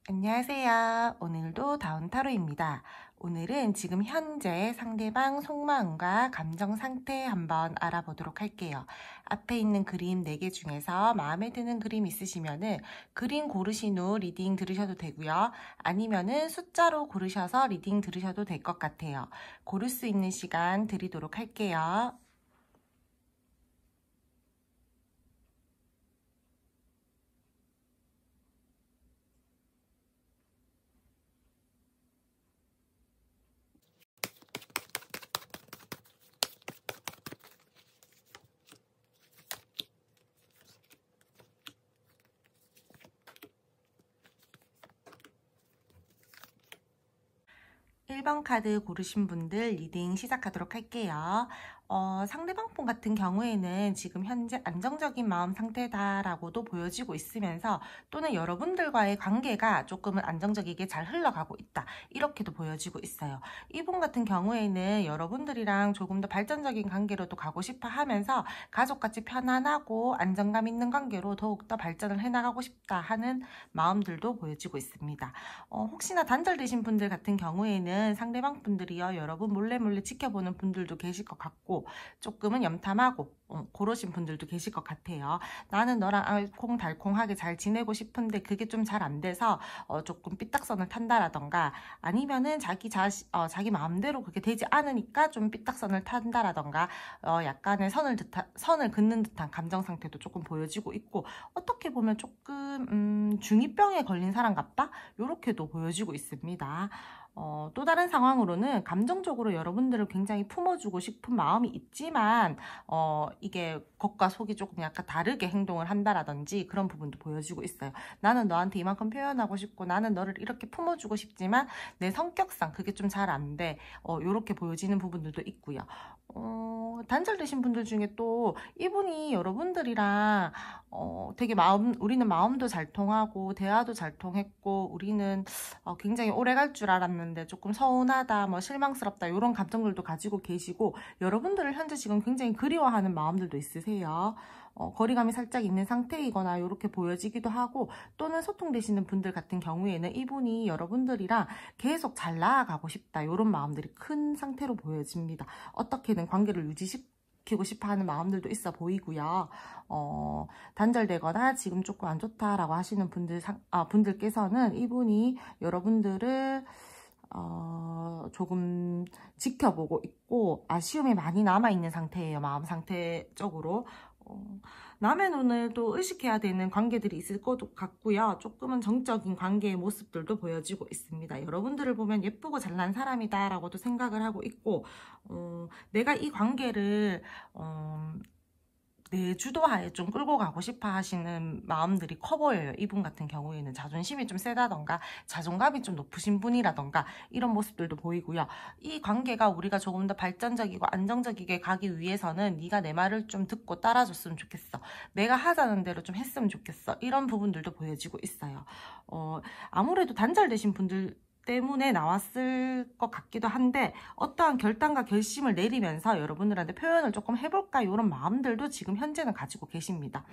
안녕하세요. 오늘도 다운타로입니다. 오늘은 지금 현재 상대방 속마음과 감정 상태 한번 알아보도록 할게요. 앞에 있는 그림 4개 중에서 마음에 드는 그림 있으시면은 그림 고르신 후 리딩 들으셔도 되고요. 아니면은 숫자로 고르셔서 리딩 들으셔도 될 것 같아요. 고를 수 있는 시간 드리도록 할게요. 1번 카드 고르신 분들 리딩 시작하도록 할게요. 상대방 분 같은 경우에는 지금 현재 안정적인 마음 상태다라고도 보여지고 있으면서 또는 여러분들과의 관계가 조금은 안정적이게 잘 흘러가고 있다. 이렇게도 보여지고 있어요. 이분 같은 경우에는 여러분들이랑 조금 더 발전적인 관계로도 가고 싶어 하면서 가족같이 편안하고 안정감 있는 관계로 더욱더 발전을 해나가고 싶다 하는 마음들도 보여지고 있습니다. 혹시나 단절되신 분들 같은 경우에는 상대방 분들이요, 여러분 몰래 지켜보는 분들도 계실 것 같고 조금은 염탐하고 그러신 분들도 계실 것 같아요. 나는 너랑 알콩달콩하게 잘 지내고 싶은데 그게 좀 잘 안 돼서 조금 삐딱선을 탄다라던가 아니면은 자기 마음대로 그게 되지 않으니까 좀 삐딱선을 탄다라던가 약간의 선을 긋는 듯한 감정 상태도 조금 보여지고 있고 어떻게 보면 조금 중2병에 걸린 사람 같다? 이렇게도 보여지고 있습니다. 또 다른 상황으로는 감정적으로 여러분들을 굉장히 품어주고 싶은 마음이 있지만 이게 겉과 속이 조금 약간 다르게 행동을 한다라든지 그런 부분도 보여지고 있어요. 나는 너한테 이만큼 표현하고 싶고 나는 너를 이렇게 품어주고 싶지만 내 성격상 그게 좀 잘 안 돼. 이렇게 보여지는 부분들도 있고요. 단절되신 분들 중에 또 이분이 여러분들이랑 되게 우리는 마음도 잘 통하고 대화도 잘 통했고 우리는 굉장히 오래 갈 줄 알았는데 조금 서운하다, 뭐 실망스럽다 이런 감정들도 가지고 계시고 여러분들을 현재 지금 굉장히 그리워하는 마음들도 있으세요. 거리감이 살짝 있는 상태이거나 이렇게 보여지기도 하고 또는 소통되시는 분들 같은 경우에는 이분이 여러분들이랑 계속 잘 나아가고 싶다 이런 마음들이 큰 상태로 보여집니다. 어떻게든 관계를 유지시키고 싶어 하는 마음들도 있어 보이고요. 단절되거나 지금 조금 안 좋다라고 하시는 분들께서는 이분이 여러분들을 조금 지켜보고 있고 아쉬움이 많이 남아있는 상태예요. 마음 상태적으로. 남의 눈을 또 의식해야 되는 관계들이 있을 것 같고요. 조금은 정적인 관계의 모습들도 보여지고 있습니다. 여러분들을 보면 예쁘고 잘난 사람이다 라고도 생각을 하고 있고 내가 이 관계를 내 주도하에 좀 끌고 가고 싶어 하시는 마음들이 커 보여요. 이분 같은 경우에는 자존심이 좀 세다던가 자존감이 좀 높으신 분이라던가 이런 모습들도 보이고요. 이 관계가 우리가 조금 더 발전적이고 안정적이게 가기 위해서는 네가 내 말을 좀 듣고 따라줬으면 좋겠어. 내가 하자는 대로 좀 했으면 좋겠어. 이런 부분들도 보여지고 있어요. 아무래도 단절되신 분들 때문에 나왔을 것 같기도 한데 어떠한 결단과 결심을 내리면서 여러분들한테 표현을 조금 해볼까 이런 마음들도 지금 현재는 가지고 계십니다.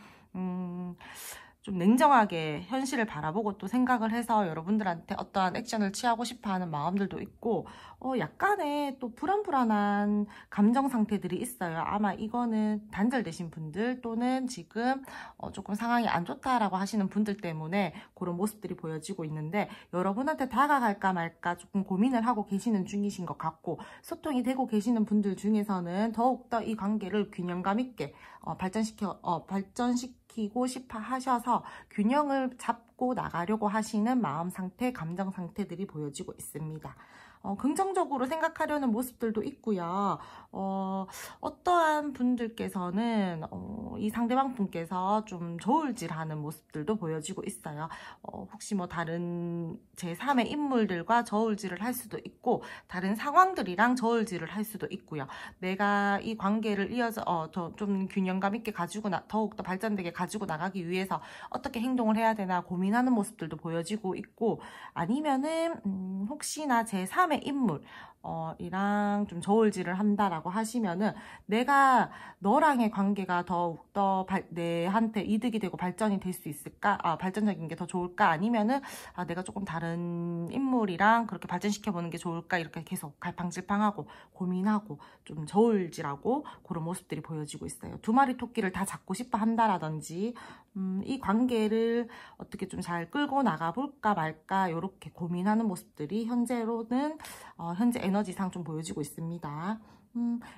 좀 냉정하게 현실을 바라보고 또 생각을 해서 여러분들한테 어떠한 액션을 취하고 싶어하는 마음들도 있고 약간의 또 불안한 감정 상태들이 있어요. 아마 이거는 단절되신 분들 또는 지금 조금 상황이 안 좋다라고 하시는 분들 때문에 그런 모습들이 보여지고 있는데 여러분한테 다가갈까 말까 조금 고민을 하고 계시는 중이신 것 같고 소통이 되고 계시는 분들 중에서는 더욱더 이 관계를 균형감 있게 발전시키고 싶어 하셔서 균형을 잡고 나가려고 하시는 마음 상태, 감정 상태들이 보여지고 있습니다. 긍정적으로 생각하려는 모습들도 있고요. 어떠한 분들께서는 이 상대방 분께서 좀 저울질하는 모습들도 보여지고 있어요. 혹시 뭐 다른 제3의 인물들과 저울질을 할 수도 있고 다른 상황들이랑 저울질을 할 수도 있고요. 내가 이 관계를 이어서 좀 균형감 있게 더욱더 발전되게 가지고 나가기 위해서 어떻게 행동을 해야 되나 고민하는 모습들도 보여지고 있고 아니면은 혹시나 제3 속마음의 인물 이랑 좀 저울질을 한다라고 하시면은 내가 너랑의 관계가 더욱더 내한테 이득이 되고 발전이 될 수 있을까? 발전적인 게 더 좋을까? 아니면은 내가 조금 다른 인물이랑 그렇게 발전시켜보는 게 좋을까? 이렇게 계속 갈팡질팡하고 고민하고 좀 저울질하고 그런 모습들이 보여지고 있어요. 두 마리 토끼를 다 잡고 싶어 한다라든지 이 관계를 어떻게 좀 잘 끌고 나가볼까 말까 이렇게 고민하는 모습들이 현재로는 현재 에너지상 좀 보여지고 있습니다.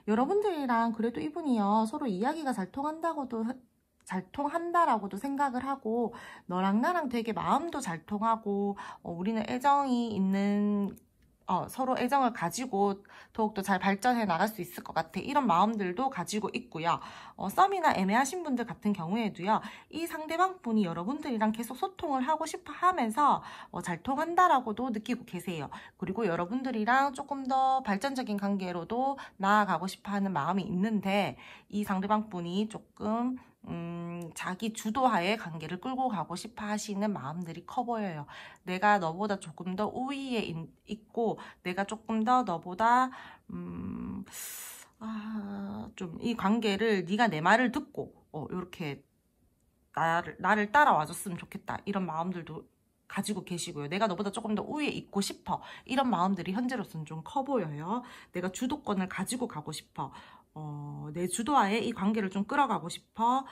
여러분들이랑 그래도 이분이요 서로 이야기가 잘 통한다라고도 생각을 하고 너랑 나랑 되게 마음도 잘 통하고 우리는 애정이 있는 서로 애정을 가지고 더욱더 잘 발전해 나갈 수 있을 것 같아. 이런 마음들도 가지고 있고요. 썸이나 애매하신 분들 같은 경우에도요. 이 상대방 분이 여러분들이랑 계속 소통을 하고 싶어 하면서 잘 통한다라고도 느끼고 계세요. 그리고 여러분들이랑 조금 더 발전적인 관계로도 나아가고 싶어 하는 마음이 있는데 이 상대방 분이 조금 자기 주도하에 관계를 끌고 가고 싶어 하시는 마음들이 커 보여요. 내가 너보다 조금 더 우위에 있고 내가 조금 더 너보다 좀 이 관계를 네가 내 말을 듣고 이렇게 나를 따라와 줬으면 좋겠다 이런 마음들도 가지고 계시고요. 내가 너보다 조금 더 우위에 있고 싶어 이런 마음들이 현재로서는 좀 커 보여요. 내가 주도권을 가지고 가고 싶어. 내 주도하에 이 관계를 좀 끌어가고 싶어.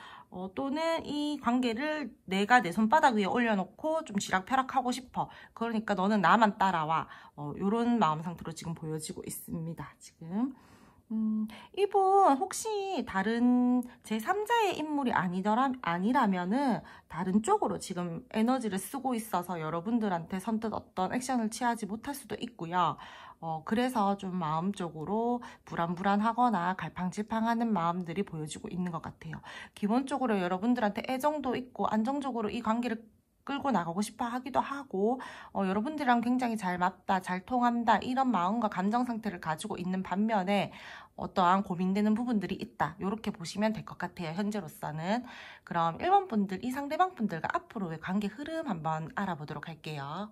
또는 이 관계를 내가 내 손바닥 위에 올려놓고 좀 쥐락펴락하고 싶어. 그러니까 너는 나만 따라와. 이런 마음 상태로 지금 보여지고 있습니다. 지금. 이분 혹시 다른 제3자의 인물이 아니라면은 다른 쪽으로 지금 에너지를 쓰고 있어서 여러분들한테 선뜻 어떤 액션을 취하지 못할 수도 있고요. 그래서 좀 마음적으로 불안불안하거나 갈팡질팡하는 마음들이 보여지고 있는 것 같아요. 기본적으로 여러분들한테 애정도 있고 안정적으로 이 관계를 끌고 나가고 싶어 하기도 하고 여러분들이랑 굉장히 잘 맞다, 잘 통한다 이런 마음과 감정 상태를 가지고 있는 반면에 어떠한 고민되는 부분들이 있다. 이렇게 보시면 될 것 같아요. 현재로서는. 그럼 1번 분들, 이 상대방 분들과 앞으로의 관계 흐름 한번 알아보도록 할게요.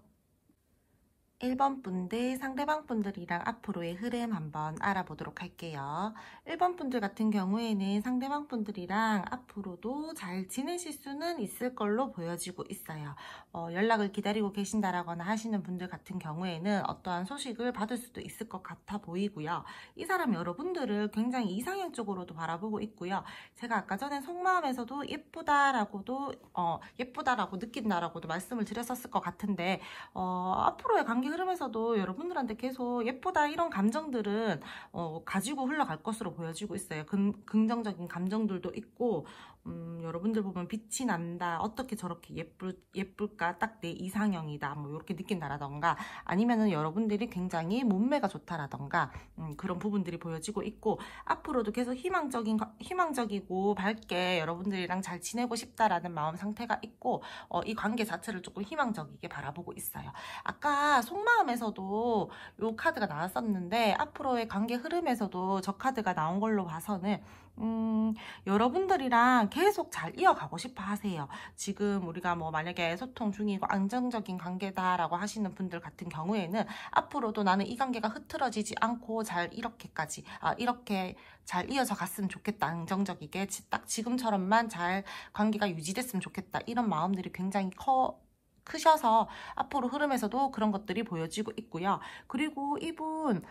1번 분들, 상대방 분들이랑 앞으로의 흐름 한번 알아보도록 할게요. 1번 분들 같은 경우에는 상대방 분들이랑 앞으로도 잘 지내실 수는 있을 걸로 보여지고 있어요. 연락을 기다리고 계신다라거나 하시는 분들 같은 경우에는 어떠한 소식을 받을 수도 있을 것 같아 보이고요. 이 사람 여러분들을 굉장히 이상형적으로도 바라보고 있고요. 제가 아까 전에 속마음에서도 예쁘다라고 느낀다라고도 말씀을 드렸었을 것 같은데 앞으로의 관계 흐름에서도 여러분들한테 계속 예쁘다 이런 감정들은 가지고 흘러갈 것으로 보여지고 있어요. 긍정적인 감정들도 있고 여러분들 보면 빛이 난다. 어떻게 저렇게 예쁠까? 딱 내 이상형이다. 뭐 이렇게 느낀다라던가 아니면은 여러분들이 굉장히 몸매가 좋다라던가 그런 부분들이 보여지고 있고 앞으로도 계속 희망적이고 밝게 여러분들이랑 잘 지내고 싶다라는 마음 상태가 있고 이 관계 자체를 조금 희망적이게 바라보고 있어요. 아까 속마음에서도 이 카드가 나왔었는데 앞으로의 관계 흐름에서도 저 카드가 나온 걸로 봐서는 여러분들이랑 계속 잘 이어가고 싶어 하세요. 지금 우리가 뭐 만약에 소통 중이고 안정적인 관계다라고 하시는 분들 같은 경우에는 앞으로도 나는 이 관계가 흐트러지지 않고 이렇게 잘 이어져 갔으면 좋겠다. 안정적이게 딱 지금처럼만 잘 관계가 유지됐으면 좋겠다. 이런 마음들이 굉장히 크셔서 앞으로 흐름에서도 그런 것들이 보여지고 있고요. 그리고 이분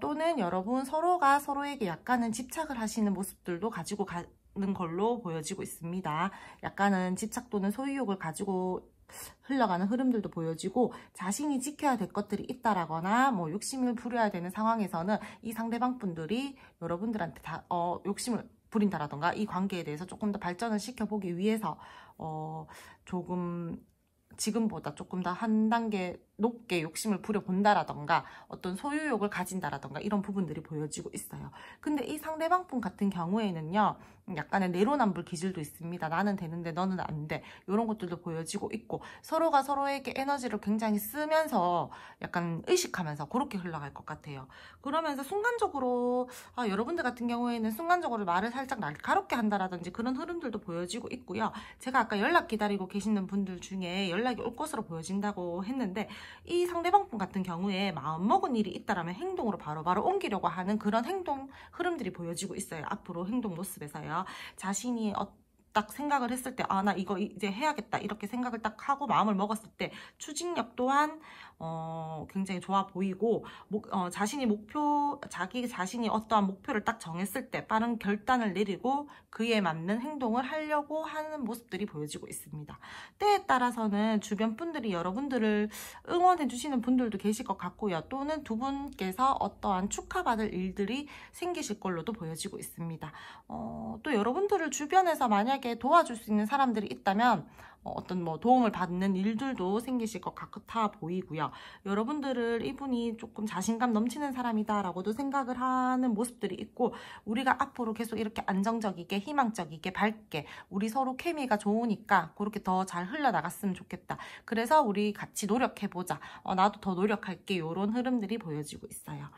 또는 여러분 서로가 서로에게 약간은 집착을 하시는 모습들도 가지고 가는 걸로 보여지고 있습니다. 약간은 집착 또는 소유욕을 가지고 흘러가는 흐름들도 보여지고 자신이 지켜야 될 것들이 있다라거나 뭐 욕심을 부려야 되는 상황에서는 이 상대방 분들이 여러분들한테 다 욕심을 부린다라던가 이 관계에 대해서 조금 더 발전을 시켜보기 위해서 지금보다 조금 더 한 단계 높게 욕심을 부려본다라던가 어떤 소유욕을 가진다라던가 이런 부분들이 보여지고 있어요. 근데 이 상대방 분 같은 경우에는요. 약간의 내로남불 기질도 있습니다. 나는 되는데 너는 안 돼. 이런 것들도 보여지고 있고 서로가 서로에게 에너지를 굉장히 쓰면서 약간 의식하면서 그렇게 흘러갈 것 같아요. 그러면서 순간적으로 여러분들 같은 경우에는 순간적으로 말을 살짝 날카롭게 한다라든지 그런 흐름들도 보여지고 있고요. 제가 아까 연락 기다리고 계시는 분들 중에 연락이 올 것으로 보여진다고 했는데 이 상대방분 같은 경우에 마음먹은 일이 있다라면 행동으로 바로바로 옮기려고 하는 그런 행동 흐름들이 보여지고 있어요. 앞으로 행동 모습에서요. 자신이 딱 생각을 했을 때, 아, 나 이거 이제 해야겠다, 이렇게 생각을 딱 하고 마음을 먹었을 때 추진력 또한 굉장히 좋아 보이고, 자기 자신이 어떠한 목표를 딱 정했을 때 빠른 결단을 내리고 그에 맞는 행동을 하려고 하는 모습들이 보여지고 있습니다. 때에 따라서는 주변 분들이 여러분들을 응원해 주시는 분들도 계실 것 같고요. 또는 두 분께서 어떠한 축하받을 일들이 생기실 걸로도 보여지고 있습니다. 또 여러분들을 주변에서 만약에 도와줄 수 있는 사람들이 있다면 어떤 도움을 받는 일들도 생기실 것 같아 보이고요. 여러분들을 이분이 조금 자신감 넘치는 사람이다 라고도 생각을 하는 모습들이 있고, 우리가 앞으로 계속 이렇게 안정적이게 희망적이게 밝게 우리 서로 케미가 좋으니까 그렇게 더 잘 흘러나갔으면 좋겠다. 그래서 우리 같이 노력해보자. 나도 더 노력할게. 이런 흐름들이 보여지고 있어요.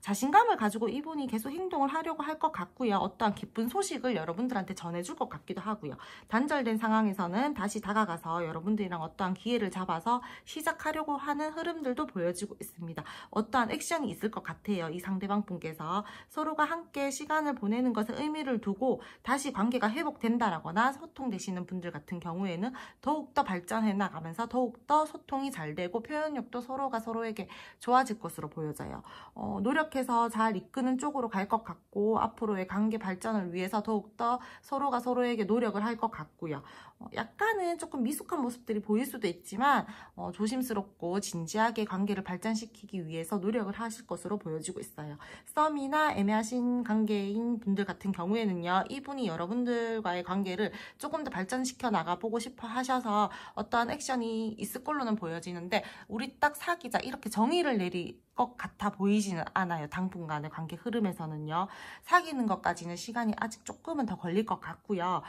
자신감을 가지고 이분이 계속 행동을 하려고 할 것 같고요. 어떠한 기쁜 소식을 여러분들한테 전해줄 것 같기도 하고요. 단절된 상황에서는 다시 다가가서 여러분들이랑 어떠한 기회를 잡아서 시작하려고 하는 흐름들도 보여지고 있습니다. 어떠한 액션이 있을 것 같아요. 이 상대방 분께서 서로가 함께 시간을 보내는 것에 의미를 두고 다시 관계가 회복된다라거나 소통되시는 분들 같은 경우에는 더욱더 발전해 나가면서 더욱더 소통이 잘 되고 표현력도 서로가 서로에게 좋아질 것으로 보여져요. 노력해서 잘 이끄는 쪽으로 갈 것 같고, 앞으로의 관계 발전을 위해서 더욱더 서로가 서로에게 노력을 할 것 같고요. 약간은 조금 미숙한 모습들이 보일 수도 있지만 조심스럽고 진지하게 관계를 발전시키기 위해서 노력을 하실 것으로 보여지고 있어요. 썸이나 애매하신 관계인 분들 같은 경우에는요, 이분이 여러분들과의 관계를 조금 더 발전시켜 나가보고 싶어 하셔서 어떠한 액션이 있을 걸로는 보여지는데, 우리 딱 사귀자 이렇게 정의를 내릴 것 같아 보이지는 않아요. 당분간의 관계 흐름에서는요. 사귀는 것까지는 시간이 아직 조금은 더 걸릴 것 같고요.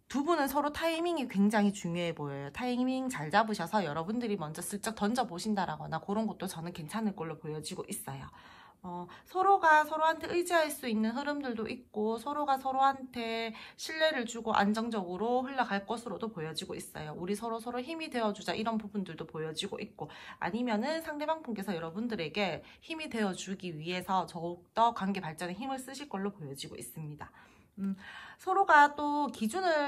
두 분은 서로 타이밍이 굉장히 중요해 보여요. 타이밍 잘 잡으셔서 여러분들이 먼저 슬쩍 던져보신다라거나 그런 것도 저는 괜찮을 걸로 보여지고 있어요. 서로가 서로한테 의지할 수 있는 흐름들도 있고, 서로가 서로한테 신뢰를 주고 안정적으로 흘러갈 것으로도 보여지고 있어요. 우리 서로 힘이 되어주자, 이런 부분들도 보여지고 있고, 아니면은 상대방 분께서 여러분들에게 힘이 되어주기 위해서 더욱더 관계 발전에 힘을 쓰실 걸로 보여지고 있습니다. 서로가 또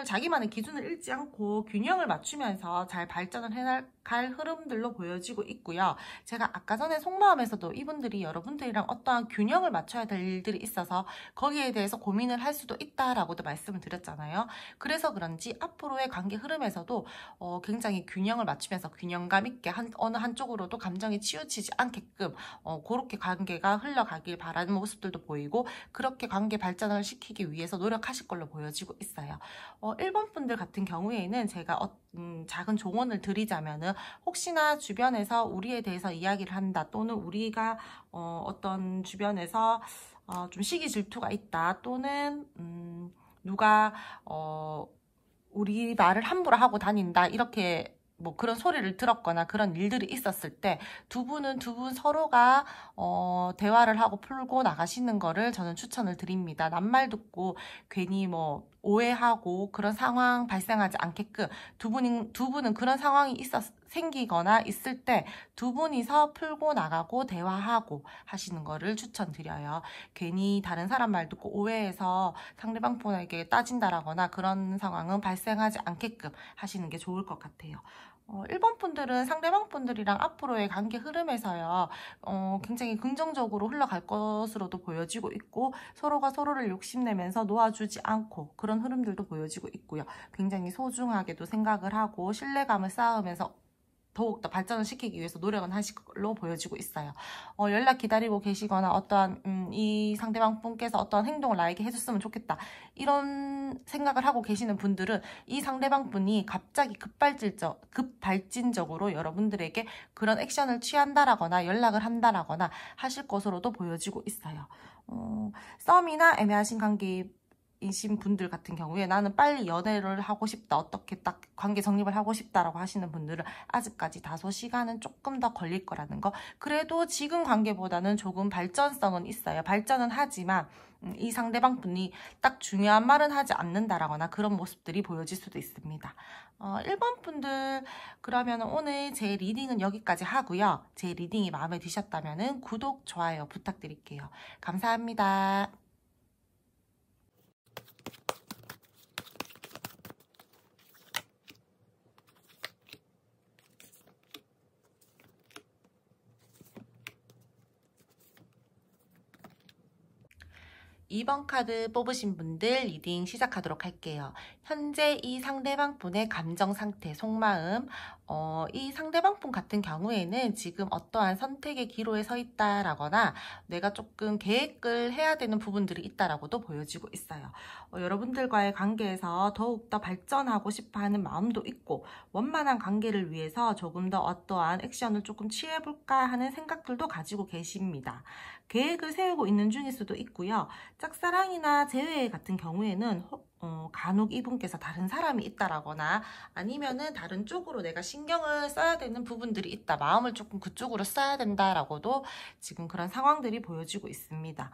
자기만의 기준을 잃지 않고 균형을 맞추면서 잘 발전을 해나갈 흐름들로 보여지고 있고요. 제가 아까 전에 속마음에서도 이분들이 여러분들이랑 어떠한 균형을 맞춰야 될 일들이 있어서 거기에 대해서 고민을 할 수도 있다라고도 말씀을 드렸잖아요. 그래서 그런지 앞으로의 관계 흐름에서도 굉장히 균형을 맞추면서 균형감 있게 어느 한쪽으로도 감정이 치우치지 않게끔 그렇게 관계가 흘러가길 바라는 모습들도 보이고, 그렇게 관계 발전을 시키기 위해서 노력하실 걸로 보여지고 있어요. 1번 분들 같은 경우에는 제가 작은 조언을 드리자면은, 혹시나 주변에서 우리에 대해서 이야기를 한다, 또는 우리가 어떤 주변에서 좀 시기 질투가 있다, 또는 누가 우리 말을 함부로 하고 다닌다, 이렇게 그런 소리를 들었거나 그런 일들이 있었을 때 두 분 서로가 대화를 하고 풀고 나가시는 거를 저는 추천을 드립니다. 낱말 듣고 괜히 오해하고 그런 상황 발생하지 않게끔 두 분은 그런 상황이 생기거나 있을 때 두 분이서 풀고 나가고 대화하고 하시는 거를 추천드려요. 괜히 다른 사람 말 듣고 오해해서 상대방 분에게 따진다라거나 그런 상황은 발생하지 않게끔 하시는 게 좋을 것 같아요. 1번 분들은 상대방 분들이랑 앞으로의 관계 흐름에서요, 굉장히 긍정적으로 흘러갈 것으로도 보여지고 있고, 서로가 서로를 욕심내면서 놓아주지 않고 그런 흐름들도 보여지고 있고요. 굉장히 소중하게도 생각을 하고 신뢰감을 쌓으면서 더욱더 발전을 시키기 위해서 노력은 하실 걸로 보여지고 있어요. 연락 기다리고 계시거나 어떠한 이 상대방 분께서 어떠한 행동을 나에게 해줬으면 좋겠다, 이런 생각을 하고 계시는 분들은 이 상대방 분이 갑자기 급발진적으로 여러분들에게 그런 액션을 취한다라거나 연락을 한다라거나 하실 것으로도 보여지고 있어요. 썸이나 애매하신 관계 이신 분들 같은 경우에 나는 빨리 연애를 하고 싶다, 어떻게 딱 관계 정립을 하고 싶다라고 하시는 분들은 아직까지 다소 시간은 조금 더 걸릴 거라는 거. 그래도 지금 관계보다는 조금 발전성은 있어요. 발전은 하지만 이 상대방 분이 딱 중요한 말은 하지 않는다라거나 그런 모습들이 보여질 수도 있습니다. 1번 분들, 그러면 오늘 제 리딩은 여기까지 하고요. 제 리딩이 마음에 드셨다면 구독, 좋아요 부탁드릴게요. 감사합니다. 2번 카드 뽑으신 분들 리딩 시작하도록 할게요. 현재 이 상대방 분의 감정 상태, 속마음, 이 상대방 분 같은 경우에는 지금 어떠한 선택의 기로에 서 있다라거나 내가 조금 계획을 해야 되는 부분들이 있다라고도 보여지고 있어요. 여러분들과의 관계에서 더욱더 발전하고 싶어하는 마음도 있고 원만한 관계를 위해서 조금 더 어떠한 액션을 조금 취해볼까 하는 생각들도 가지고 계십니다. 계획을 세우고 있는 중일 수도 있고요. 짝사랑이나 재회 같은 경우에는 간혹 이분께서 다른 사람이 있다라거나 아니면은 다른 쪽으로 내가 신경을 써야 되는 부분들이 있다. 마음을 조금 그쪽으로 써야 된다라고도 지금 그런 상황들이 보여지고 있습니다.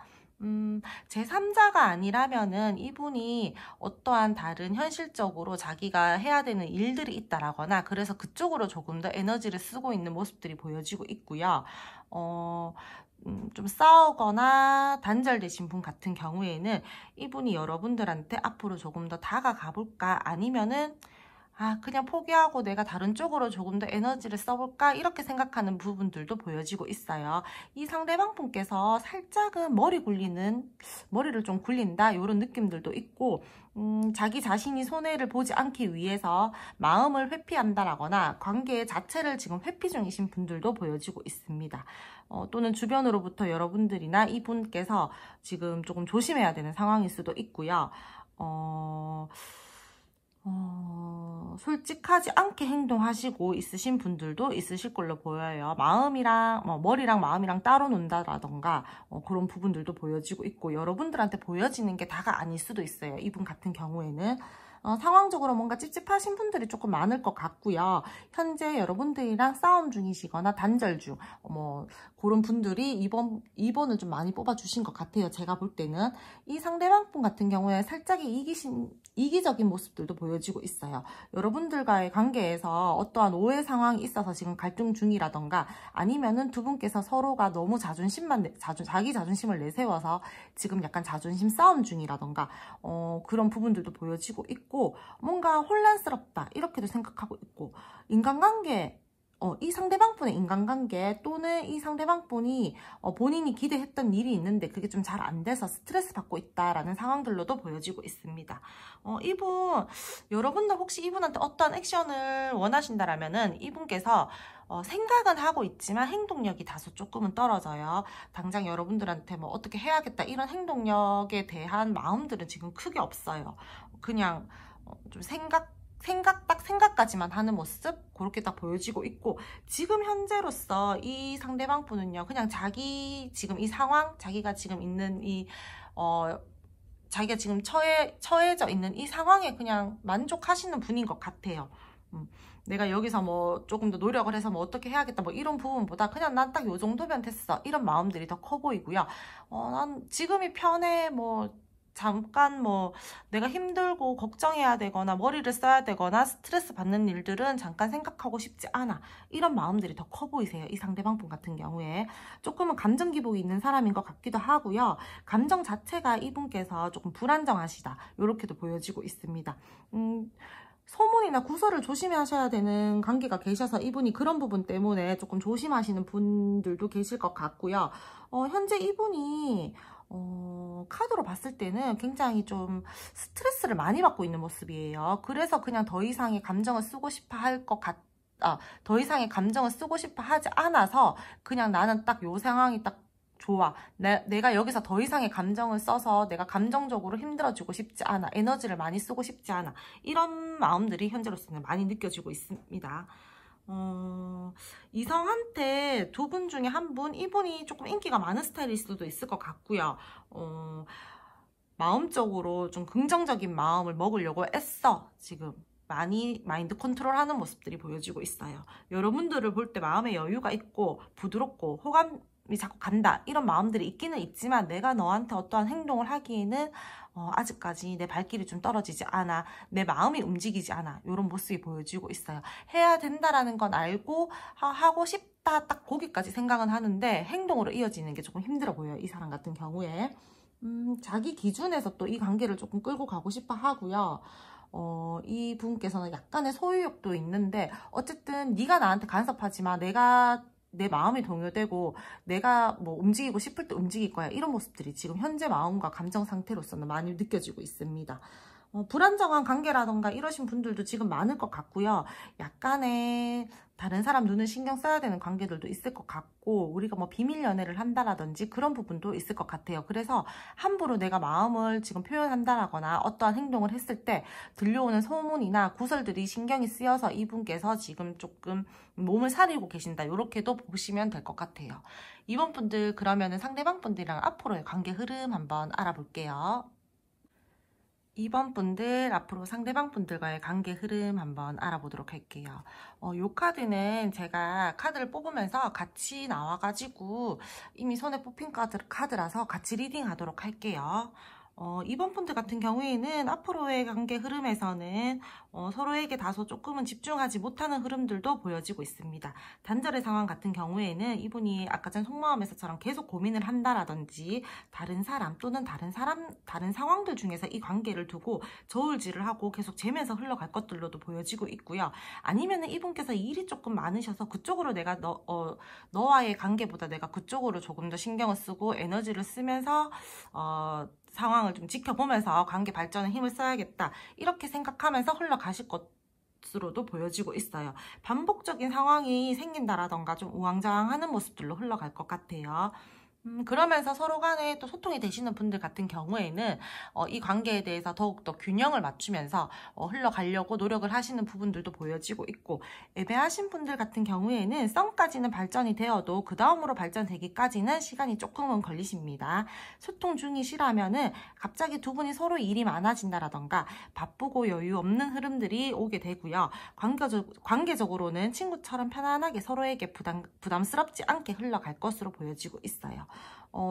제3자가 아니라면은 이분이 어떠한 다른 현실적으로 자기가 해야 되는 일들이 있다라거나 그래서 그쪽으로 조금 더 에너지를 쓰고 있는 모습들이 보여지고 있고요. 좀 싸우거나 단절되신 분 같은 경우에는 이분이 여러분들한테 앞으로 조금 더 다가가 볼까 아니면은 그냥 포기하고 내가 다른 쪽으로 조금 더 에너지를 써볼까 이렇게 생각하는 부분들도 보여지고 있어요. 이 상대방 분께서 살짝은 머리를 좀 굴린다 이런 느낌들도 있고 자기 자신이 손해를 보지 않기 위해서 마음을 회피한다라거나 관계 자체를 지금 회피 중이신 분들도 보여지고 있습니다. 또는 주변으로부터 여러분들이나 이분께서 지금 조금 조심해야 되는 상황일 수도 있고요. 솔직하지 않게 행동하시고 있으신 분들도 있으실 걸로 보여요. 머리랑 마음이랑 따로 논다라던가 그런 부분들도 보여지고 있고 여러분들한테 보여지는 게 다가 아닐 수도 있어요. 이분 같은 경우에는 상황적으로 뭔가 찝찝하신 분들이 조금 많을 것 같고요. 현재 여러분들이랑 싸움 중이시거나 단절 중 그런 분들이 2번을 좀 많이 뽑아주신 것 같아요. 제가 볼 때는 이 상대방 분 같은 경우에 살짝 이기적인 모습들도 보여지고 있어요. 여러분들과의 관계에서 어떠한 오해 상황이 있어서 지금 갈등 중이라던가 아니면은 두 분께서 서로가 너무 자기 자존심을 내세워서 지금 약간 자존심 싸움 중이라던가 그런 부분들도 보여지고 있고 뭔가 혼란스럽다 이렇게도 생각하고 있고 인간관계 이 상대방 분의 인간관계 또는 이 상대방 분이 본인이 기대했던 일이 있는데 그게 좀 잘 안 돼서 스트레스 받고 있다라는 상황들로도 보여지고 있습니다. 여러분들 혹시 이분한테 어떠한 액션을 원하신다라면은 이분께서 생각은 하고 있지만 행동력이 다소 조금은 떨어져요. 당장 여러분들한테 뭐 어떻게 해야겠다 이런 행동력에 대한 마음들은 지금 크게 없어요. 그냥 좀 생각까지만 하는 모습 그렇게 딱 보여지고 있고 지금 현재로서 이 상대방 분은요 그냥 지금 이 상황 자기가 지금 있는 자기가 지금 처해져 있는 이 상황에 그냥 만족하시는 분인 것 같아요. 내가 여기서 뭐 조금 더 노력을 해서 뭐 어떻게 해야겠다 뭐 이런 부분보다 그냥 난 딱 요 정도면 됐어 이런 마음들이 더 커 보이고요. 난 지금이 편해 잠깐 내가 힘들고 걱정해야 되거나 머리를 써야 되거나 스트레스 받는 일들은 잠깐 생각하고 싶지 않아 이런 마음들이 더 커 보이세요. 이 상대방 분 같은 경우에 조금은 감정 기복이 있는 사람인 것 같기도 하고요. 감정 자체가 이분께서 조금 불안정하시다 이렇게도 보여지고 있습니다. 소문이나 구설을 조심하셔야 되는 관계가 계셔서 이분이 그런 부분 때문에 조금 조심하시는 분들도 계실 것 같고요. 현재 이분이 카드로 봤을 때는 굉장히 좀 스트레스를 많이 받고 있는 모습이에요. 그래서 그냥 더 이상의 감정을 쓰고 싶어 더 이상의 감정을 쓰고 싶어 하지 않아서 그냥 나는 딱 요 상황이 딱 좋아. 내가 여기서 더 이상의 감정을 써서 내가 감정적으로 힘들어지고 싶지 않아. 에너지를 많이 쓰고 싶지 않아. 이런 마음들이 현재로서는 많이 느껴지고 있습니다. 이성한테 두 분 중에 한 분, 이분이 조금 인기가 많은 스타일일 수도 있을 것 같고요. 마음적으로 좀 긍정적인 마음을 먹으려고 애써 지금 많이 마인드 컨트롤하는 모습들이 보여지고 있어요. 여러분들을 볼 때 마음에 여유가 있고 부드럽고 호감이 자꾸 간다 이런 마음들이 있기는 있지만 내가 너한테 어떠한 행동을 하기에는 아직까지 내 발길이 좀 떨어지지 않아, 내 마음이 움직이지 않아, 이런 모습이 보여지고 있어요. 해야 된다라는 건 알고 하고 싶다 딱 거기까지 생각은 하는데 행동으로 이어지는 게 조금 힘들어 보여요. 이 사람 같은 경우에 자기 기준에서 또 이 관계를 조금 끌고 가고 싶어 하고요. 이 분께서는 약간의 소유욕도 있는데 어쨌든 네가 나한테 간섭하지만 내가 내 마음이 동요되고 내가 뭐 움직이고 싶을 때 움직일 거야, 이런 모습들이 지금 현재 마음과 감정 상태로서는 많이 느껴지고 있습니다. 불안정한 관계라던가 이러신 분들도 지금 많을 것 같고요. 약간의 다른 사람 눈을 신경 써야 되는 관계들도 있을 것 같고, 우리가 뭐 비밀 연애를 한다라든지 그런 부분도 있을 것 같아요. 그래서 함부로 내가 마음을 지금 표현한다라거나 어떠한 행동을 했을 때 들려오는 소문이나 구설들이 신경이 쓰여서 이분께서 지금 조금 몸을 사리고 계신다, 이렇게도 보시면 될 것 같아요. 이번 분들 그러면은 상대방 분들이랑 앞으로의 관계 흐름 한번 알아볼게요. 이번 분들 앞으로 상대방 분들과의 관계 흐름 한번 알아보도록 할게요. 이 카드는 제가 카드를 뽑으면서 같이 나와가지고 이미 손에 뽑힌 카드라서 같이 리딩하도록 할게요. 이번 분들 같은 경우에는 앞으로의 관계 흐름에서는 서로에게 다소 조금은 집중하지 못하는 흐름들도 보여지고 있습니다. 단절의 상황 같은 경우에는 이분이 아까 전 속마음에서처럼 계속 고민을 한다라든지 다른 사람 또는 다른 상황들 중에서 이 관계를 두고 저울질을 하고 계속 재면서 흘러갈 것들로도 보여지고 있고요. 아니면은 이분께서 일이 조금 많으셔서 그쪽으로 내가 너와의 관계보다 내가 그쪽으로 조금 더 신경을 쓰고 에너지를 쓰면서 상황을 좀 지켜보면서 관계 발전에 힘을 써야겠다, 이렇게 생각하면서 흘러가실 것으로도 보여지고 있어요. 반복적인 상황이 생긴다라던가 좀 우왕좌왕하는 모습들로 흘러갈 것 같아요. 그러면서 서로 간에 또 소통이 되시는 분들 같은 경우에는 이 관계에 대해서 더욱더 균형을 맞추면서 흘러가려고 노력을 하시는 부분들도 보여지고 있고, 애매하신 분들 같은 경우에는 썸까지는 발전이 되어도 그 다음으로 발전되기까지는 시간이 조금은 걸리십니다. 소통 중이시라면은 갑자기 두 분이 서로 일이 많아진다라던가 바쁘고 여유 없는 흐름들이 오게 되고요. 관계적으로는 친구처럼 편안하게 서로에게 부담스럽지 않게 흘러갈 것으로 보여지고 있어요.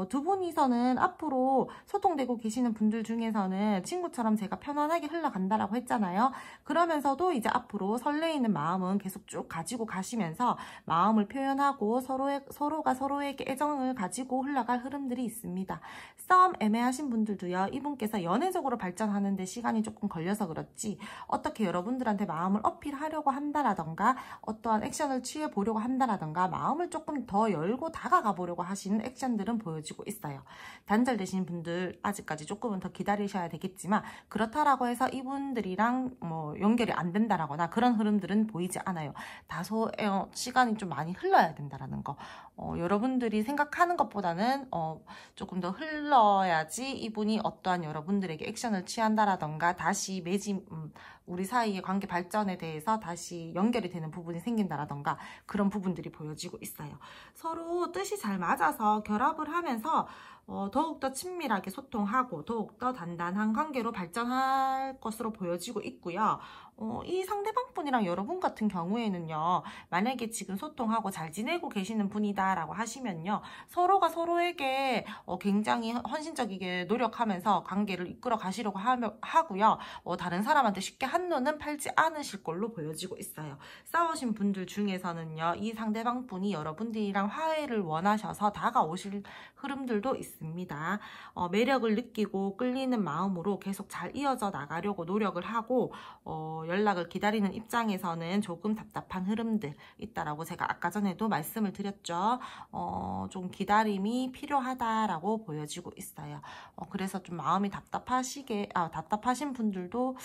두 분이서는 앞으로 소통되고 계시는 분들 중에서는 친구처럼 제가 편안하게 흘러간다라고 했잖아요. 그러면서도 이제 앞으로 설레이는 마음은 계속 쭉 가지고 가시면서 마음을 표현하고 서로가 서로에게 애정을 가지고 흘러갈 흐름들이 있습니다. 싸움 애매하신 분들도요, 이분께서 연애적으로 발전하는데 시간이 조금 걸려서 그렇지 어떻게 여러분들한테 마음을 어필하려고 한다라던가 어떠한 액션을 취해보려고 한다라던가 마음을 조금 더 열고 다가가 보려고 하시는 액션들은 보여지고 있어요. 단절되신 분들 아직까지 조금은 더 기다리셔야 되겠지만 그렇다라고 해서 이분들이랑 뭐 연결이 안 된다라거나 그런 흐름들은 보이지 않아요. 다소 시간이 좀 많이 흘러야 된다라는 거. 여러분들이 생각하는 것보다는 조금 더 흘러야지 이분이 어떠한 여러분들에게 액션을 취한다라던가 다시 우리 사이의 관계 발전에 대해서 다시 연결이 되는 부분이 생긴다라던가 그런 부분들이 보여지고 있어요. 서로 뜻이 잘 맞아서 결합을 하면서 더욱더 친밀하게 소통하고 더욱더 단단한 관계로 발전할 것으로 보여지고 있고요. 이 상대방 분이랑 여러분 같은 경우에는요, 만약에 지금 소통하고 잘 지내고 계시는 분이다 라고 하시면요, 서로가 서로에게 굉장히 헌신적이게 노력하면서 관계를 이끌어 가시려고 하고요. 다른 사람한테 쉽게 한눈은 팔지 않으실 걸로 보여지고 있어요. 싸우신 분들 중에서는요, 이 상대방 분이 여러분들이랑 화해를 원하셔서 다가오실 흐름들도 있습니다. 매력을 느끼고 끌리는 마음으로 계속 잘 이어져 나가려고 노력을 하고 연락을 기다리는 입장에서는 조금 답답한 흐름들 있다라고 제가 아까 전에도 말씀을 드렸죠. 좀 기다림이 필요하다라고 보여지고 있어요. 그래서 좀 마음이 답답하신 분들도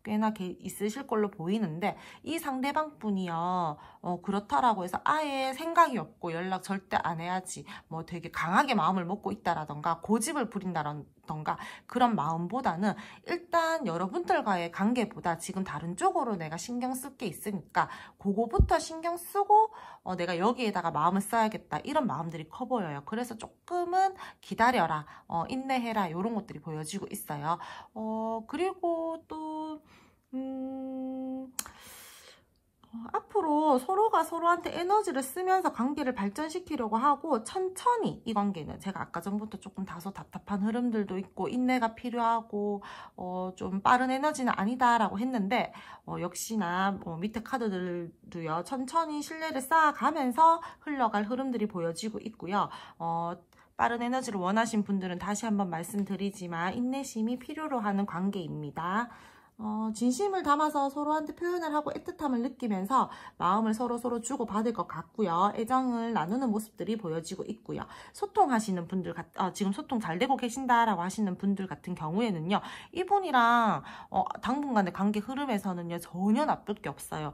꽤나 있으실 걸로 보이는데, 이 상대방 분이요, 그렇다라고 해서 아예 생각이 없고 연락 절대 안 해야지 뭐 되게 강하게 마음을 먹고 있다라던가 고집을 부린다라는 던가 그런 마음보다는 일단 여러분들과의 관계보다 지금 다른 쪽으로 내가 신경 쓸 게 있으니까 그거부터 신경 쓰고 내가 여기에다가 마음을 써야겠다 이런 마음들이 커 보여요. 그래서 조금은 기다려라, 인내해라 이런 것들이 보여지고 있어요. 그리고 또 앞으로 서로가 서로한테 에너지를 쓰면서 관계를 발전시키려고 하고 천천히 이 관계는 제가 아까 전부터 조금 다소 답답한 흐름들도 있고 인내가 필요하고 좀 빠른 에너지는 아니다라고 했는데 역시나 밑에 카드들도요 천천히 신뢰를 쌓아가면서 흘러갈 흐름들이 보여지고 있고요. 빠른 에너지를 원하신 분들은 다시 한번 말씀드리지만 인내심이 필요로 하는 관계입니다. 진심을 담아서 서로한테 표현을 하고 애틋함을 느끼면서 마음을 서로 주고받을 것 같고요. 애정을 나누는 모습들이 보여지고 있고요. 소통하시는 분들, 지금 소통 잘 되고 계신다라고 하시는 분들 같은 경우에는요. 이분이랑 당분간의 관계 흐름에서는요. 전혀 나쁠 게 없어요.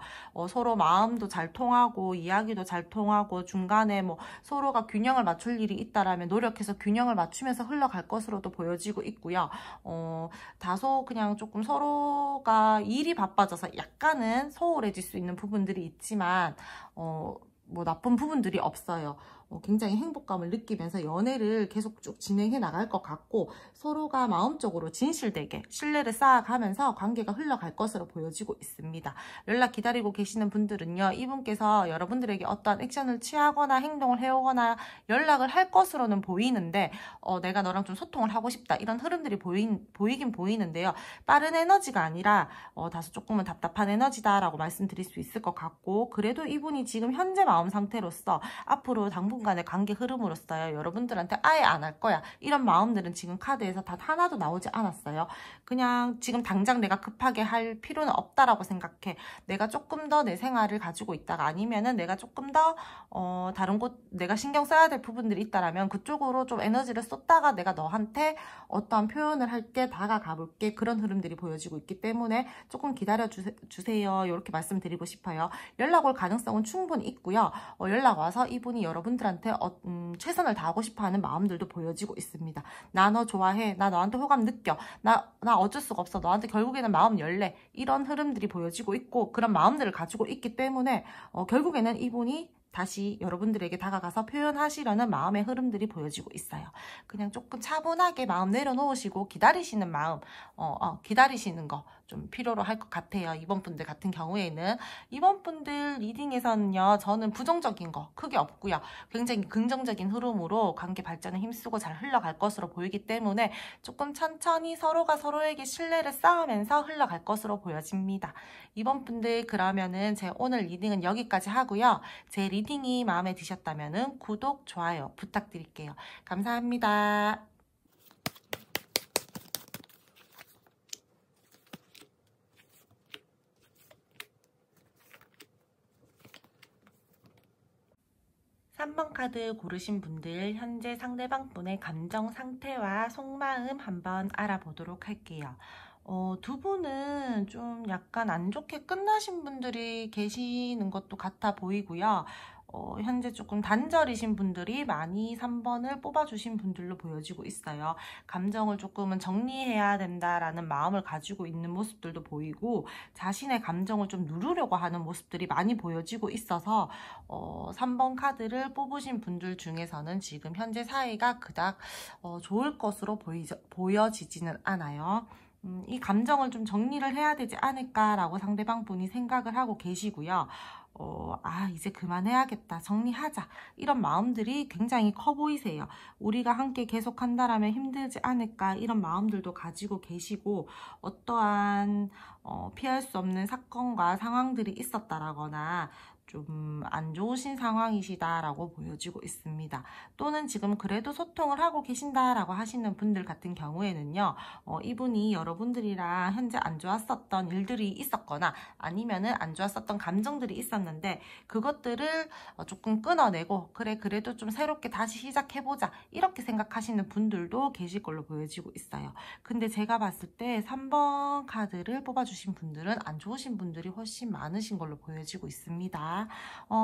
서로 마음도 잘 통하고 이야기도 잘 통하고 중간에 뭐 서로가 균형을 맞출 일이 있다라면 노력해서 균형을 맞추면서 흘러갈 것으로도 보여지고 있고요. 다소 그냥 조금 서로가 일이 바빠져서 약간은 소홀해질 수 있는 부분들이 있지만 뭐 나쁜 부분들이 없어요. 굉장히 행복감을 느끼면서 연애를 계속 쭉 진행해 나갈 것 같고 서로가 마음적으로 진실되게 신뢰를 쌓아가면서 관계가 흘러갈 것으로 보여지고 있습니다. 연락 기다리고 계시는 분들은요. 이분께서 여러분들에게 어떠한 액션을 취하거나 행동을 해오거나 연락을 할 것으로는 보이는데 내가 너랑 좀 소통을 하고 싶다 이런 흐름들이 보이긴 보이는데요. 빠른 에너지가 아니라 다소 조금은 답답한 에너지다라고 말씀드릴 수 있을 것 같고 그래도 이분이 지금 현재 마음 상태로서 앞으로 당분간의 관계 흐름으로서요. 여러분들한테 아예 안 할 거야. 이런 마음들은 지금 카드에서 단 하나도 나오지 않았어요. 그냥 지금 당장 내가 급하게 할 필요는 없다라고 생각해. 내가 조금 더 내 생활을 가지고 있다가 아니면은 내가 조금 더 다른 곳 내가 신경 써야 될 부분들이 있다라면 그쪽으로 좀 에너지를 쏟다가 내가 너한테 어떠한 표현을 할게 다가가 볼게 그런 흐름들이 보여지고 있기 때문에 조금 기다려 주세요. 이렇게 말씀드리고 싶어요. 연락 올 가능성은 충분히 있고요. 연락 와서 이분이 여러분들한테 최선을 다하고 싶어하는 마음들도 보여지고 있습니다. 나 너 좋아해. 나 너한테 호감 느껴. 나 어쩔 수가 없어. 너한테 결국에는 마음 열래. 이런 흐름들이 보여지고 있고 그런 마음들을 가지고 있기 때문에 결국에는 이분이 다시 여러분들에게 다가가서 표현하시려는 마음의 흐름들이 보여지고 있어요. 그냥 조금 차분하게 마음 내려놓으시고 기다리시는 마음, 기다리시는 거 좀 필요로 할 것 같아요. 이번 분들 같은 경우에는. 이번 분들 리딩에서는요. 저는 부정적인 거 크게 없고요. 굉장히 긍정적인 흐름으로 관계 발전에 힘쓰고 잘 흘러갈 것으로 보이기 때문에 조금 천천히 서로가 서로에게 신뢰를 쌓으면서 흘러갈 것으로 보여집니다. 이번 분들 그러면은 제 오늘 리딩은 여기까지 하고요. 제 리딩이 마음에 드셨다면은 구독, 좋아요 부탁드릴게요. 감사합니다. 3번 카드 고르신 분들 현재 상대방 분의 감정 상태와 속마음 한번 알아보도록 할게요. 두 분은 좀 약간 안 좋게 끝나신 분들이 계시는 것도 같아 보이고요. 현재 조금 단절이신 분들이 많이 3번을 뽑아주신 분들로 보여지고 있어요. 감정을 조금은 정리해야 된다라는 마음을 가지고 있는 모습들도 보이고 자신의 감정을 좀 누르려고 하는 모습들이 많이 보여지고 있어서 3번 카드를 뽑으신 분들 중에서는 지금 현재 사이가 그닥 좋을 것으로 보여지지는 않아요. 이 감정을 좀 정리를 해야 되지 않을까라고 상대방 분이 생각을 하고 계시고요. 이제 그만해야겠다. 정리하자. 이런 마음들이 굉장히 커 보이세요. 우리가 함께 계속 한다라면 힘들지 않을까. 이런 마음들도 가지고 계시고 어떠한 피할 수 없는 사건과 상황들이 있었다라거나 좀 안 좋으신 상황이시다라고 보여지고 있습니다. 또는 지금 그래도 소통을 하고 계신다라고 하시는 분들 같은 경우에는요. 이분이 여러분들이랑 현재 안 좋았었던 일들이 있었거나 아니면은 안 좋았었던 감정들이 있었는데 그것들을 조금 끊어내고 그래도 좀 새롭게 다시 시작해보자 이렇게 생각하시는 분들도 계실 걸로 보여지고 있어요. 근데 제가 봤을 때 3번 카드를 뽑아주신 분들은 안 좋으신 분들이 훨씬 많으신 걸로 보여지고 있습니다. 있습니다.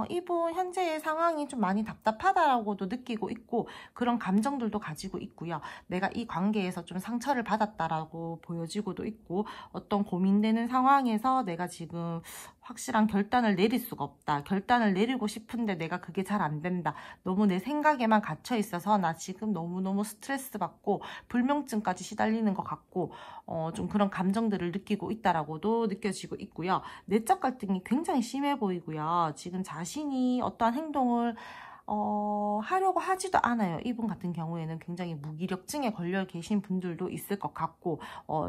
이분 현재의 상황이 좀 많이 답답하다라고도 느끼고 있고 그런 감정들도 가지고 있고요. 내가 이 관계에서 좀 상처를 받았다라고 보여지고도 있고 어떤 고민되는 상황에서 내가 지금 확실한 결단을 내릴 수가 없다. 결단을 내리고 싶은데 내가 그게 잘 안 된다. 너무 내 생각에만 갇혀 있어서 나 지금 너무너무 스트레스 받고 불면증까지 시달리는 것 같고 좀 그런 감정들을 느끼고 있다라고도 느껴지고 있고요. 내적 갈등이 굉장히 심해 보이고요. 지금 자신이 어떠한 행동을 하려고 하지도 않아요. 이분 같은 경우에는 굉장히 무기력증에 걸려 계신 분들도 있을 것 같고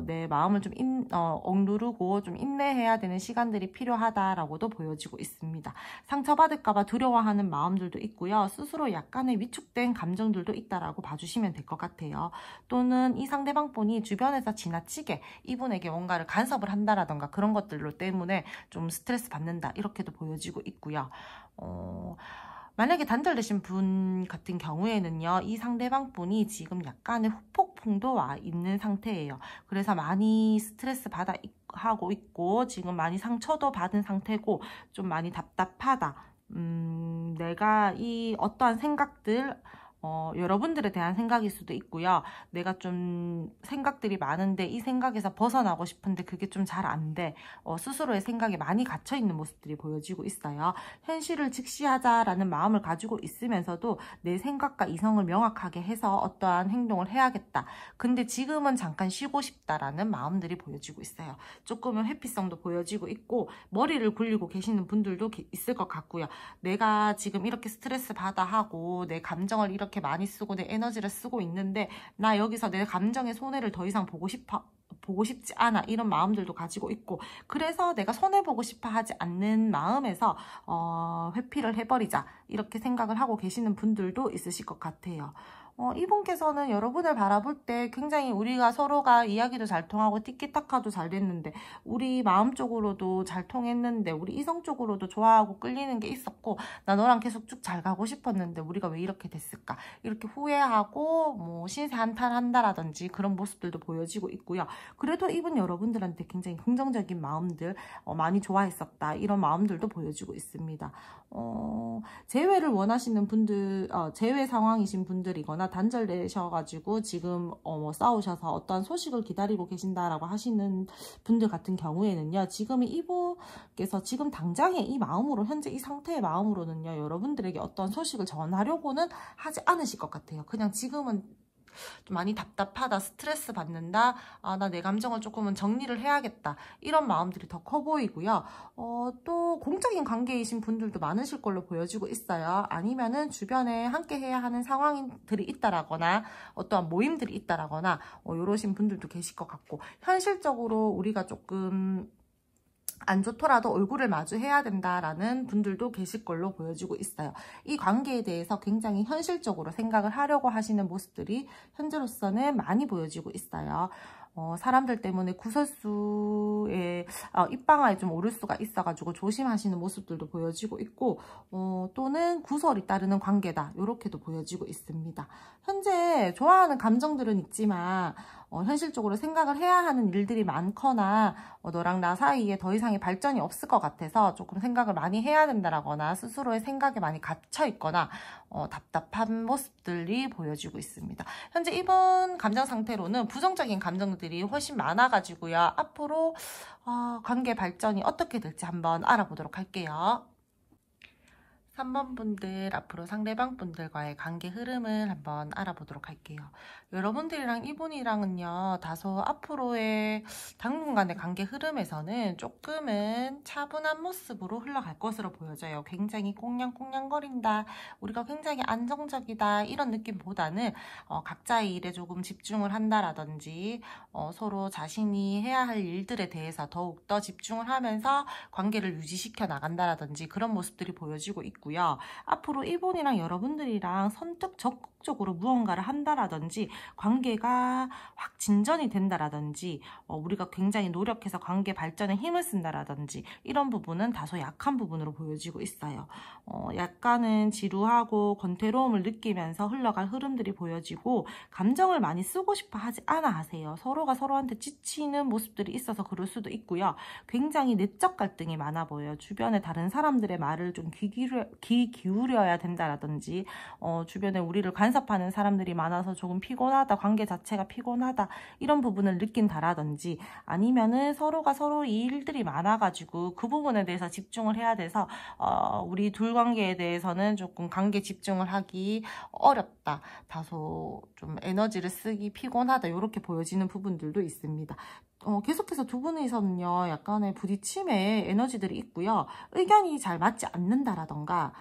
내 마음을 좀 억누르고 좀 인내해야 되는 시간들이 필요하다라고도 보여지고 있습니다. 상처받을까봐 두려워하는 마음들도 있고요. 스스로 약간의 위축된 감정들도 있다라고 봐주시면 될 것 같아요. 또는 이 상대방 분이 주변에서 지나치게 이분에게 뭔가를 간섭을 한다라던가 그런 것들로 때문에 좀 스트레스 받는다 이렇게도 보여지고 있고요. 만약에 단절되신 분 같은 경우에는요, 이 상대방 분이 지금 약간의 후폭풍도 와 있는 상태예요. 그래서 많이 스트레스 받아 하고 있고 지금 많이 상처도 받은 상태고 좀 많이 답답하다. 내가 이 어떠한 생각들 여러분들에 대한 생각일 수도 있고요. 내가 좀 생각들이 많은데 이 생각에서 벗어나고 싶은데 그게 좀 잘 안 돼. 스스로의 생각에 많이 갇혀있는 모습들이 보여지고 있어요. 현실을 직시하자라는 마음을 가지고 있으면서도 내 생각과 이성을 명확하게 해서 어떠한 행동을 해야겠다. 근데 지금은 잠깐 쉬고 싶다라는 마음들이 보여지고 있어요. 조금은 회피성도 보여지고 있고 머리를 굴리고 계시는 분들도 있을 것 같고요. 내가 지금 이렇게 스트레스 받아 하고 내 감정을 이렇게 많이 쓰고 내 에너지를 쓰고 있는데 나 여기서 내 감정의 손해를 더 이상 보고 싶지 않아 이런 마음들도 가지고 있고 그래서 내가 손해보고 싶어 하지 않는 마음에서 회피를 해버리자 이렇게 생각을 하고 계시는 분들도 있으실 것 같아요. 이분께서는 여러분을 바라볼 때 굉장히 우리가 서로가 이야기도 잘 통하고 티키타카도 잘 됐는데 우리 마음적으로도 잘 통했는데 우리 이성적으로도 좋아하고 끌리는 게 있었고 나 너랑 계속 쭉 잘 가고 싶었는데 우리가 왜 이렇게 됐을까 이렇게 후회하고 뭐 신세 한탄한다라든지 그런 모습들도 보여지고 있고요. 그래도 이분 여러분들한테 굉장히 긍정적인 마음들 많이 좋아했었다 이런 마음들도 보여지고 있습니다. 재회를 원하시는 분들 재회 상황이신 분들이거나 단절되셔가지고 지금 뭐 싸우셔서 어떤 소식을 기다리고 계신다라고 하시는 분들 같은 경우에는요. 지금 이분께서 지금 당장의 이 마음으로 현재 이 상태의 마음으로는요. 여러분들에게 어떤 소식을 전하려고는 하지 않으실 것 같아요. 그냥 지금은 좀 많이 답답하다, 스트레스 받는다, 나 내 감정을 조금은 정리를 해야겠다 이런 마음들이 더 커 보이고요. 또 공적인 관계이신 분들도 많으실 걸로 보여지고 있어요. 아니면은 주변에 함께 해야 하는 상황들이 있다라거나 어떠한 모임들이 있다라거나 이러신 분들도 계실 것 같고 현실적으로 우리가 조금 안 좋더라도 얼굴을 마주해야 된다라는 분들도 계실 걸로 보여지고 있어요. 이 관계에 대해서 굉장히 현실적으로 생각을 하려고 하시는 모습들이 현재로서는 많이 보여지고 있어요. 사람들 때문에 구설수에 입방아에 좀 오를 수가 있어가지고 조심하시는 모습들도 보여지고 있고 또는 구설이 따르는 관계다 이렇게도 보여지고 있습니다. 현재 좋아하는 감정들은 있지만 현실적으로 생각을 해야 하는 일들이 많거나 너랑 나 사이에 더 이상의 발전이 없을 것 같아서 조금 생각을 많이 해야 된다거나 스스로의 생각에 많이 갇혀 있거나 답답한 모습들이 보여지고 있습니다. 현재 이번 감정 상태로는 부정적인 감정들이 훨씬 많아가지고요. 앞으로 관계 발전이 어떻게 될지 한번 알아보도록 할게요. 3번 분들 앞으로 상대방 분들과의 관계 흐름을 한번 알아보도록 할게요. 여러분들이랑 이분이랑은요 다소 앞으로의 당분간의 관계 흐름에서는 조금은 차분한 모습으로 흘러갈 것으로 보여져요. 굉장히 꽁냥꽁냥거린다, 우리가 굉장히 안정적이다 이런 느낌보다는 각자의 일에 조금 집중을 한다라든지 서로 자신이 해야 할 일들에 대해서 더욱더 집중을 하면서 관계를 유지시켜 나간다라든지 그런 모습들이 보여지고 있고요. 있고요. 앞으로 이분이랑 여러분들이랑 선뜻 적극적으로 무언가를 한다라든지 관계가 확 진전이 된다라든지 우리가 굉장히 노력해서 관계 발전에 힘을 쓴다라든지 이런 부분은 다소 약한 부분으로 보여지고 있어요. 약간은 지루하고 권태로움을 느끼면서 흘러갈 흐름들이 보여지고 감정을 많이 쓰고 싶어 하지 않아 하세요. 서로가 서로한테 지치는 모습들이 있어서 그럴 수도 있고요. 굉장히 내적 갈등이 많아 보여요. 주변에 다른 사람들의 말을 좀 귀 기울여야 된다라든지 주변에 우리를 간섭하는 사람들이 많아서 조금 피곤하다, 관계 자체가 피곤하다 이런 부분을 느낀다라든지 아니면은 서로가 서로 일들이 많아가지고 그 부분에 대해서 집중을 해야 돼서 우리 둘 관계에 대해서는 조금 관계 집중을 하기 어렵다, 다소 좀 에너지를 쓰기 피곤하다 이렇게 보여지는 부분들도 있습니다. 계속해서 두 분이서는요 약간의 부딪힘의 에너지들이 있고요. 의견이 잘 맞지 않는다라던가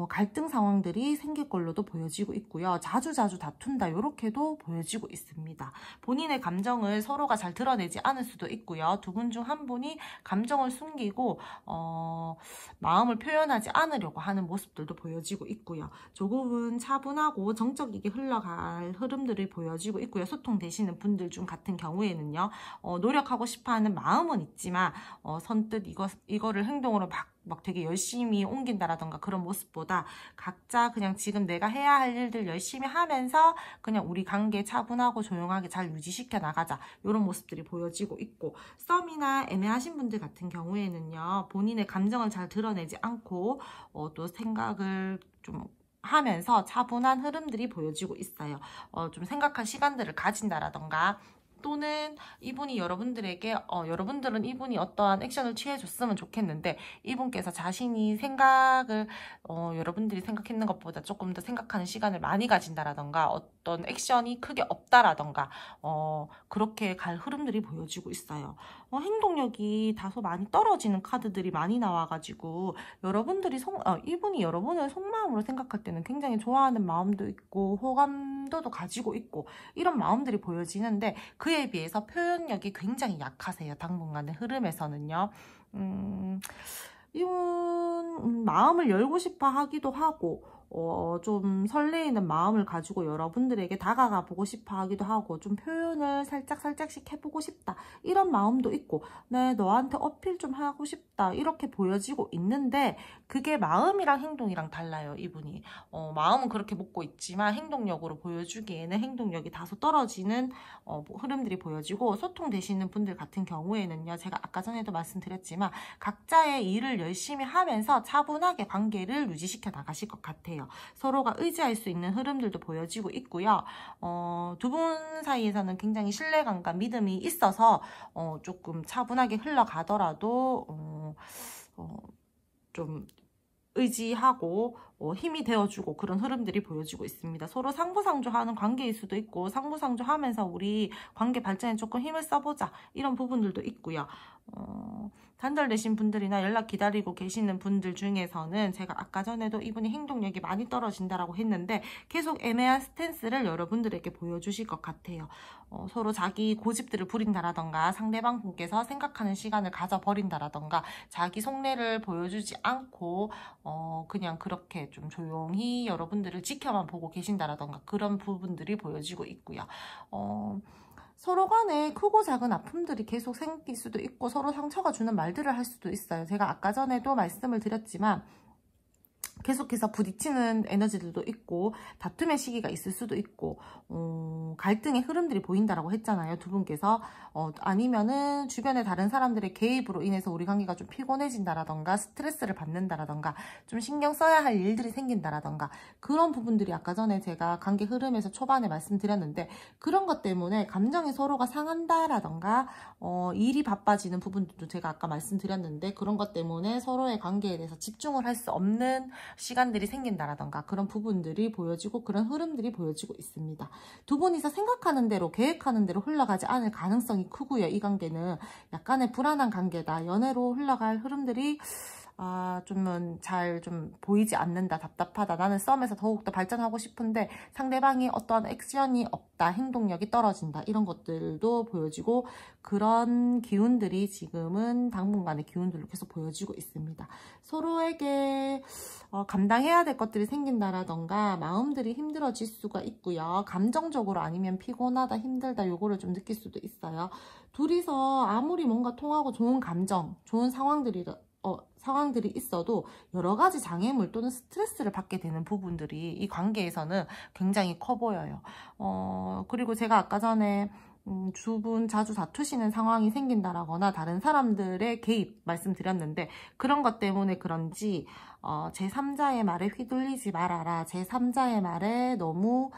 갈등 상황들이 생길 걸로도 보여지고 있고요. 자주 다툰다 이렇게도 보여지고 있습니다. 본인의 감정을 서로가 잘 드러내지 않을 수도 있고요. 두 분 중 한 분이 감정을 숨기고 마음을 표현하지 않으려고 하는 모습들도 보여지고 있고요. 조금은 차분하고 정적이게 흘러갈 흐름들이 보여지고 있고요. 소통되시는 분들 중 같은 경우에는요. 노력하고 싶어하는 마음은 있지만 선뜻 이거를 행동으로 막 되게 열심히 옮긴다라던가 그런 모습보다 각자 그냥 지금 내가 해야 할 일들 열심히 하면서 그냥 우리 관계 차분하고 조용하게 잘 유지시켜 나가자 이런 모습들이 보여지고 있고, 썸이나 애매하신 분들 같은 경우에는요 본인의 감정을 잘 드러내지 않고 또 생각을 좀 하면서 차분한 흐름들이 보여지고 있어요. 좀 생각할 시간들을 가진다라던가 또는 이분이 여러분들에게 여러분들은 이분이 어떠한 액션을 취해줬으면 좋겠는데 이분께서 자신이 생각을 여러분들이 생각했는 것보다 조금 더 생각하는 시간을 많이 가진다라던가 어떤 액션이 크게 없다라던가 그렇게 갈 흐름들이 보여지고 있어요. 행동력이 다소 많이 떨어지는 카드들이 많이 나와가지고 여러분들이 이분이 여러분을 속마음으로 생각할 때는 굉장히 좋아하는 마음도 있고 호감도도 가지고 있고 이런 마음들이 보여지는데 그에 비해서 표현력이 굉장히 약하세요. 당분간의 흐름에서는요. 이분 마음을 열고 싶어 하기도 하고 좀 설레이는 마음을 가지고 여러분들에게 다가가 보고 싶어 하기도 하고 좀 표현을 살짝씩 해보고 싶다 이런 마음도 있고 네 너한테 어필 좀 하고 싶다 이렇게 보여지고 있는데 그게 마음이랑 행동이랑 달라요. 이분이 마음은 그렇게 먹고 있지만 행동력으로 보여주기에는 행동력이 다소 떨어지는 흐름들이 보여지고, 소통되시는 분들 같은 경우에는요 제가 아까 전에도 말씀드렸지만 각자의 일을 열심히 하면서 차분하게 관계를 유지시켜 나가실 것 같아요. 서로가 의지할 수 있는 흐름들도 보여지고 있고요. 두 분 사이에서는 굉장히 신뢰감과 믿음이 있어서 조금 차분하게 흘러가더라도 좀 의지하고 힘이 되어주고 그런 흐름들이 보여지고 있습니다. 서로 상부상조하는 관계일 수도 있고 상부상조하면서 우리 관계 발전에 조금 힘을 써보자 이런 부분들도 있고요. 단절되신 분들이나 연락 기다리고 계시는 분들 중에서는 제가 아까 전에도 이분이 행동력이 많이 떨어진다라고 했는데 계속 애매한 스탠스를 여러분들에게 보여주실 것 같아요. 서로 자기 고집들을 부린다라던가 상대방 분께서 생각하는 시간을 가져버린다라던가 자기 속내를 보여주지 않고 그냥 그렇게 좀 조용히 여러분들을 지켜만 보고 계신다라던가 그런 부분들이 보여지고 있고요. 서로 간에 크고 작은 아픔들이 계속 생길 수도 있고 서로 상처가 주는 말들을 할 수도 있어요. 제가 아까 전에도 말씀을 드렸지만 계속해서 부딪히는 에너지들도 있고 다툼의 시기가 있을 수도 있고 갈등의 흐름들이 보인다라고 했잖아요. 두 분께서 아니면은 주변의 다른 사람들의 개입으로 인해서 우리 관계가 좀 피곤해진다라던가 스트레스를 받는다라던가 좀 신경 써야 할 일들이 생긴다라던가 그런 부분들이 아까 전에 제가 관계 흐름에서 초반에 말씀드렸는데 그런 것 때문에 감정이 서로가 상한다라던가 일이 바빠지는 부분들도 제가 아까 말씀드렸는데 그런 것 때문에 서로의 관계에 대해서 집중을 할 수 없는 시간들이 생긴다라던가 그런 부분들이 보여지고 그런 흐름들이 보여지고 있습니다. 두 분이서 생각하는 대로 계획하는 대로 흘러가지 않을 가능성이 크고요. 이 관계는 약간의 불안한 관계다. 연애로 흘러갈 흐름들이 좀 잘 좀 보이지 않는다. 답답하다. 나는 썸에서 더욱더 발전하고 싶은데 상대방이 어떠한 액션이 없다. 행동력이 떨어진다. 이런 것들도 보여지고 그런 기운들이 지금은 당분간의 기운들로 계속 보여지고 있습니다. 서로에게 감당해야 될 것들이 생긴다라던가 마음들이 힘들어질 수가 있고요. 감정적으로 아니면 피곤하다, 힘들다 요거를 좀 느낄 수도 있어요. 둘이서 아무리 뭔가 통하고 좋은 감정, 좋은 상황들이 있어도 여러 가지 장애물 또는 스트레스를 받게 되는 부분들이 이 관계에서는 굉장히 커 보여요. 그리고 제가 아까 전에 두 분 자주 다투시는 상황이 생긴다라거나 다른 사람들의 개입 말씀드렸는데, 그런 것 때문에 그런지 제3자의 말에 휘둘리지 말아라, 제3자의 말에 너무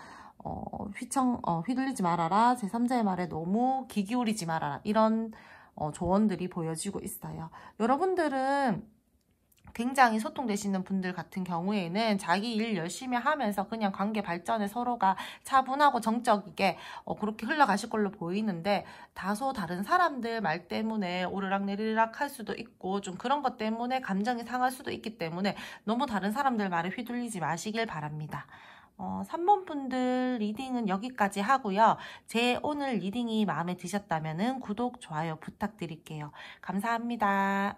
휘둘리지 말아라, 제3자의 말에 너무 귀 기울이지 말아라, 이런 조언들이 보여지고 있어요. 여러분들은 굉장히 소통되시는 분들 같은 경우에는 자기 일 열심히 하면서 그냥 관계 발전에 서로가 차분하고 정적이게 그렇게 흘러가실 걸로 보이는데, 다소 다른 사람들 말 때문에 오르락내리락 할 수도 있고 좀 그런 것 때문에 감정이 상할 수도 있기 때문에 너무 다른 사람들 말에 휘둘리지 마시길 바랍니다. 3번 분들 리딩은 여기까지 하고요. 제 오늘 리딩이 마음에 드셨다면 구독, 좋아요 부탁드릴게요. 감사합니다.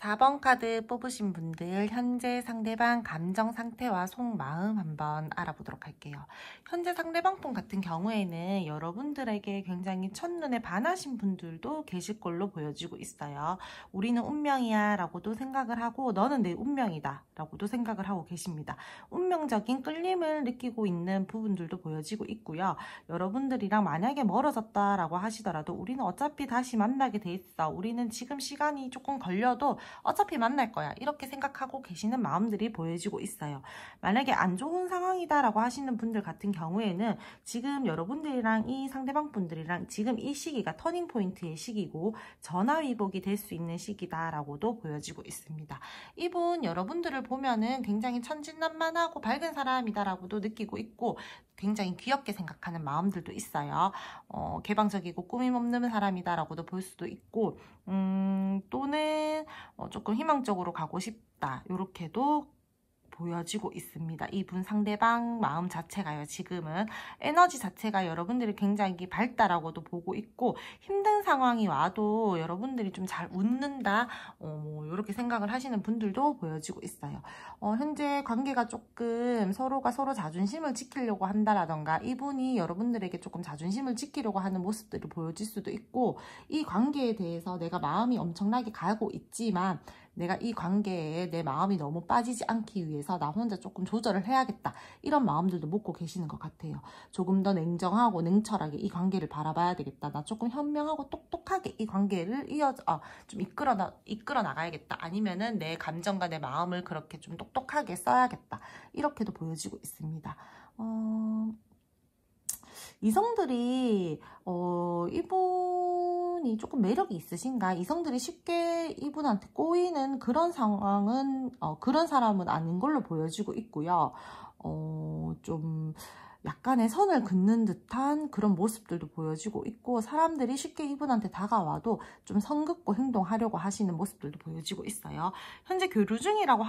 4번 카드 뽑으신 분들 현재 상대방 감정 상태와 속마음 한번 알아보도록 할게요. 현재 상대방 분 같은 경우에는 여러분들에게 굉장히 첫눈에 반하신 분들도 계실 걸로 보여지고 있어요. 우리는 운명이야 라고도 생각을 하고 너는 내 운명이다 라고도 생각을 하고 계십니다. 운명적인 끌림을 느끼고 있는 부분들도 보여지고 있고요. 여러분들이랑 만약에 멀어졌다라고 하시더라도 우리는 어차피 다시 만나게 돼 있어, 우리는 지금 시간이 조금 걸려도 어차피 만날 거야, 이렇게 생각하고 계시는 마음들이 보여지고 있어요. 만약에 안 좋은 상황이다 라고 하시는 분들 같은 경우에는 지금 여러분들이랑 이 상대방 분들이랑 지금 이 시기가 터닝 포인트의 시기고 전화위복이 될 수 있는 시기다 라고도 보여지고 있습니다. 이분 여러분들을 보면은 굉장히 천진난만하고 밝은 사람이다 라고도 느끼고 있고 굉장히 귀엽게 생각하는 마음들도 있어요. 개방적이고 꾸밈 없는 사람이다 라고도 볼 수도 있고, 또는 조금 희망적으로 가고 싶다, 이렇게도 보여지고 있습니다. 이분 상대방 마음 자체가요, 지금은 에너지 자체가 여러분들이 굉장히 밝다라고도 보고 있고, 힘든 상황이 와도 여러분들이 좀 잘 웃는다, 이렇게 생각을 하시는 분들도 보여지고 있어요. 현재 관계가 조금 서로가 서로 자존심을 지키려고 한다라던가 이분이 여러분들에게 조금 자존심을 지키려고 하는 모습들을 보여질 수도 있고, 이 관계에 대해서 내가 마음이 엄청나게 가고 있지만 내가 이 관계에 내 마음이 너무 빠지지 않기 위해서 나 혼자 조금 조절을 해야겠다, 이런 마음들도 먹고 계시는 것 같아요. 조금 더 냉정하고 냉철하게 이 관계를 바라봐야 되겠다, 나 조금 현명하고 똑똑하게 이 관계를 좀 이끌어 나가야겠다, 아니면은 내 감정과 내 마음을 그렇게 좀 똑똑하게 써야겠다, 이렇게도 보여지고 있습니다. 이성들이 이분이 조금 매력이 있으신가, 이성들이 쉽게 이분한테 꼬이는 그런 상황은 그런 사람은 아닌 걸로 보여지고 있고요. 좀 약간의 선을 긋는 듯한 그런 모습들도 보여지고 있고, 사람들이 쉽게 이분한테 다가와도 좀 선 긋고 행동하려고 하시는 모습들도 보여지고 있어요. 현재 교류 중이라고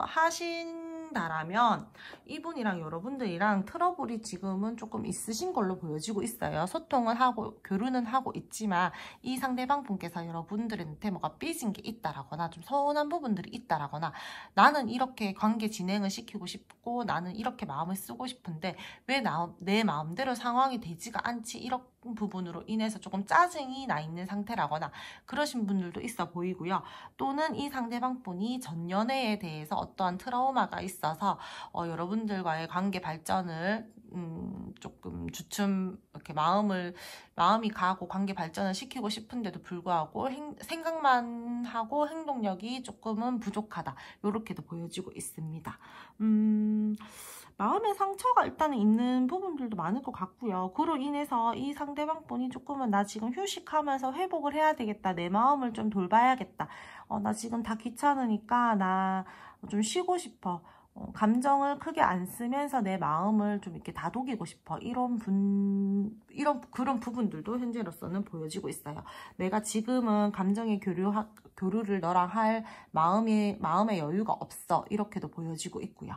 하신다라면 이분이랑 여러분들이랑 트러블이 지금은 조금 있으신 걸로 보여지고 있어요. 소통을 하고 교류는 하고 있지만 이 상대방 분께서 여러분들한테 뭐가 삐진 게 있다라거나 좀 서운한 부분들이 있다라거나, 나는 이렇게 관계 진행을 시키고 싶고 나는 이렇게 마음을 쓰고 싶은데 왜 내 마음대로 상황이 되지가 않지, 이런 부분으로 인해서 조금 짜증이 나 있는 상태라거나 그러신 분들도 있어 보이고요. 또는 이 상대방 분이 전 연애에 대해서 어떠한 트라우마가 있어서 여러분들과의 관계 발전을 조금 이렇게 마음이 가고 관계 발전을 시키고 싶은데도 불구하고 생각만 하고 행동력이 조금은 부족하다, 이렇게도 보여지고 있습니다. 마음의 상처가 일단은 있는 부분들도 많을 것 같고요. 그로 인해서 이 상대방 분이 조금은 나 지금 휴식하면서 회복을 해야 되겠다, 내 마음을 좀 돌봐야겠다, 나 지금 다 귀찮으니까 나 좀 쉬고 싶어, 감정을 크게 안 쓰면서 내 마음을 좀 이렇게 다독이고 싶어, 그런 부분들도 현재로서는 보여지고 있어요. 내가 지금은 감정의 교류를 너랑 할 마음의 여유가 없어, 이렇게도 보여지고 있고요.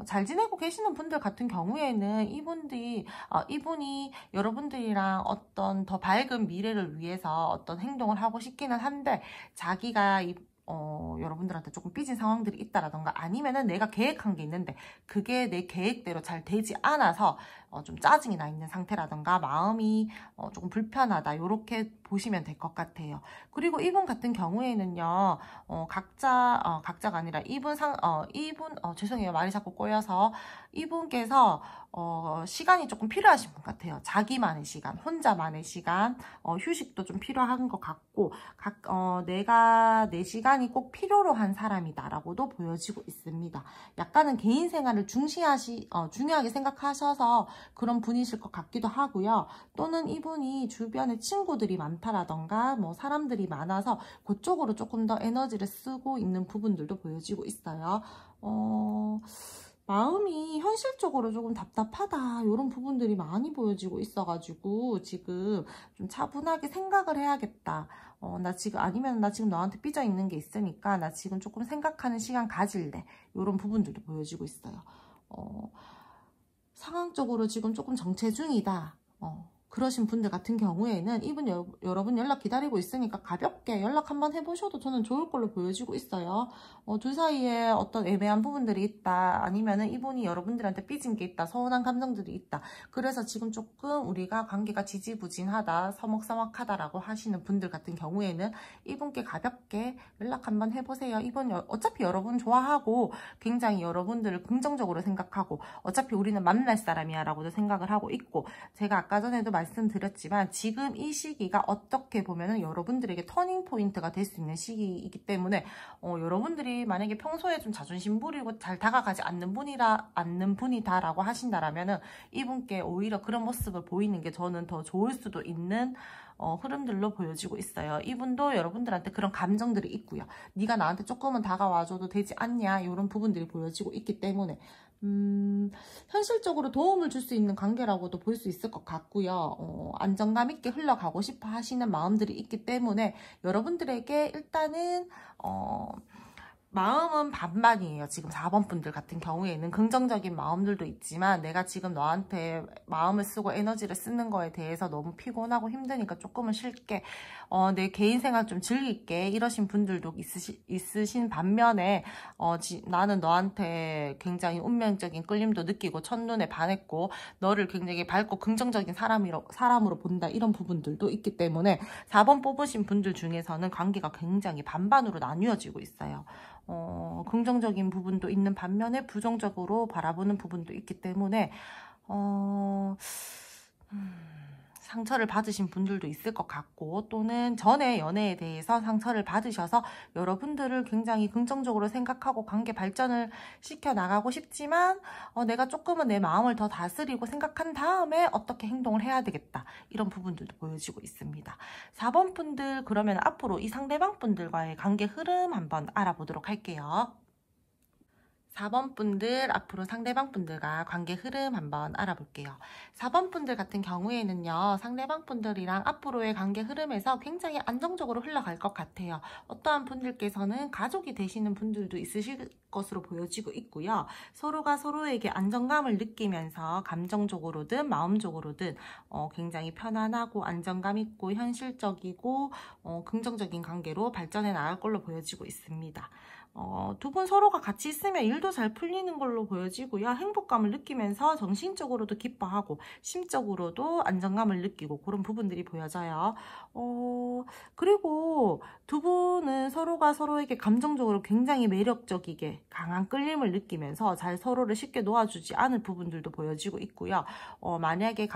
잘 지내고 계시는 분들 같은 경우에는 이분이 여러분들이랑 어떤 더 밝은 미래를 위해서 어떤 행동을 하고 싶기는 한데, 자기가 여러분들한테 조금 삐진 상황들이 있다라던가, 아니면은 내가 계획한 게 있는데 그게 내 계획대로 잘 되지 않아서 좀 짜증이 나 있는 상태라던가, 마음이 조금 불편하다, 요렇게 보시면 될 것 같아요. 그리고 이분 같은 경우에는요, 각자가 아니라 죄송해요, 말이 자꾸 꼬여서, 이분께서 시간이 조금 필요하신 분 같아요. 자기만의 시간, 혼자만의 시간, 휴식도 좀 필요한 것 같고, 내가 내 시간이 꼭 필요로 한 사람이다라고도 보여지고 있습니다. 약간은 개인 생활을 중요하게 생각하셔서 그런 분이실 것 같기도 하고요. 또는 이분이 주변에 친구들이 많다라던가 뭐 사람들이 많아서 그쪽으로 조금 더 에너지를 쓰고 있는 부분들도 보여지고 있어요. 마음이 현실적으로 조금 답답하다, 이런 부분들이 많이 보여지고 있어가지고 지금 좀 차분하게 생각을 해야겠다. 나 지금 너한테 삐져 있는 게 있으니까 나 지금 조금 생각하는 시간 가질래, 이런 부분들도 보여지고 있어요. 상황적으로 지금 조금 정체 중이다, 그러신 분들 같은 경우에는 여러분 연락 기다리고 있으니까 가볍게 연락 한번 해보셔도 저는 좋을 걸로 보여지고 있어요. 둘 사이에 어떤 애매한 부분들이 있다, 아니면은 이분이 여러분들한테 삐진 게 있다, 서운한 감정들이 있다, 그래서 지금 조금 우리가 관계가 지지부진하다, 서먹서먹하다라고 하시는 분들 같은 경우에는 이분께 가볍게 연락 한번 해보세요. 이분 어차피 여러분 좋아하고 굉장히 여러분들을 긍정적으로 생각하고, 어차피 우리는 만날 사람이야 라고도 생각을 하고 있고, 제가 아까 전에도 말씀드렸지만 지금 이 시기가 어떻게 보면은 여러분들에게 터닝 포인트가 될 수 있는 시기이기 때문에, 여러분들이 만약에 평소에 좀 자존심 부리고 잘 다가가지 않는 분이다라고 하신다라면은 이분께 오히려 그런 모습을 보이는 게 저는 더 좋을 수도 있는 흐름들로 보여지고 있어요. 이분도 여러분들한테 그런 감정들이 있고요. 네가 나한테 조금은 다가와줘도 되지 않냐, 이런 부분들이 보여지고 있기 때문에 현실적으로 도움을 줄 수 있는 관계라고도 볼 수 있을 것 같고요. 안정감 있게 흘러가고 싶어 하시는 마음들이 있기 때문에 여러분들에게 일단은 마음은 반반이에요. 지금 4번 분들 같은 경우에는 긍정적인 마음들도 있지만, 내가 지금 너한테 마음을 쓰고 에너지를 쓰는 거에 대해서 너무 피곤하고 힘드니까 조금은 쉴게, 내 개인 생활 좀 즐길게, 이러신 분들도 있으신 반면에 나는 너한테 굉장히 운명적인 끌림도 느끼고 첫눈에 반했고 너를 굉장히 밝고 긍정적인 사람으로 본다, 이런 부분들도 있기 때문에 4번 뽑으신 분들 중에서는 관계가 굉장히 반반으로 나뉘어지고 있어요. 긍정적인 부분도 있는 반면에 부정적으로 바라보는 부분도 있기 때문에 상처를 받으신 분들도 있을 것 같고, 또는 전에 연애에 대해서 상처를 받으셔서 여러분들을 굉장히 긍정적으로 생각하고 관계 발전을 시켜나가고 싶지만 내가 조금은 내 마음을 더 다스리고 생각한 다음에 어떻게 행동을 해야 되겠다, 이런 부분들도 보여지고 있습니다. 4번 분들, 그러면 앞으로 이 상대방 분들과의 관계 흐름 한번 알아보도록 할게요. 4번 분들, 앞으로 상대방 분들과 관계 흐름 한번 알아볼게요. 4번 분들 같은 경우에는요, 상대방 분들이랑 앞으로의 관계 흐름에서 굉장히 안정적으로 흘러갈 것 같아요. 어떠한 분들께서는 가족이 되시는 분들도 있으실 것으로 보여지고 있고요. 서로가 서로에게 안정감을 느끼면서 감정적으로든 마음적으로든 굉장히 편안하고 안정감 있고 현실적이고 긍정적인 관계로 발전해 나갈 걸로 보여지고 있습니다. 두 분 서로가 같이 있으면 일도 잘 풀리는 걸로 보여지고요. 행복감을 느끼면서 정신적으로도 기뻐하고 심적으로도 안정감을 느끼고 그런 부분들이 보여져요. 그리고 두 분은 서로가 서로에게 감정적으로 굉장히 매력적이게 강한 끌림을 느끼면서 잘 서로를 쉽게 놓아주지 않을 부분들도 보여지고 있고요. 만약에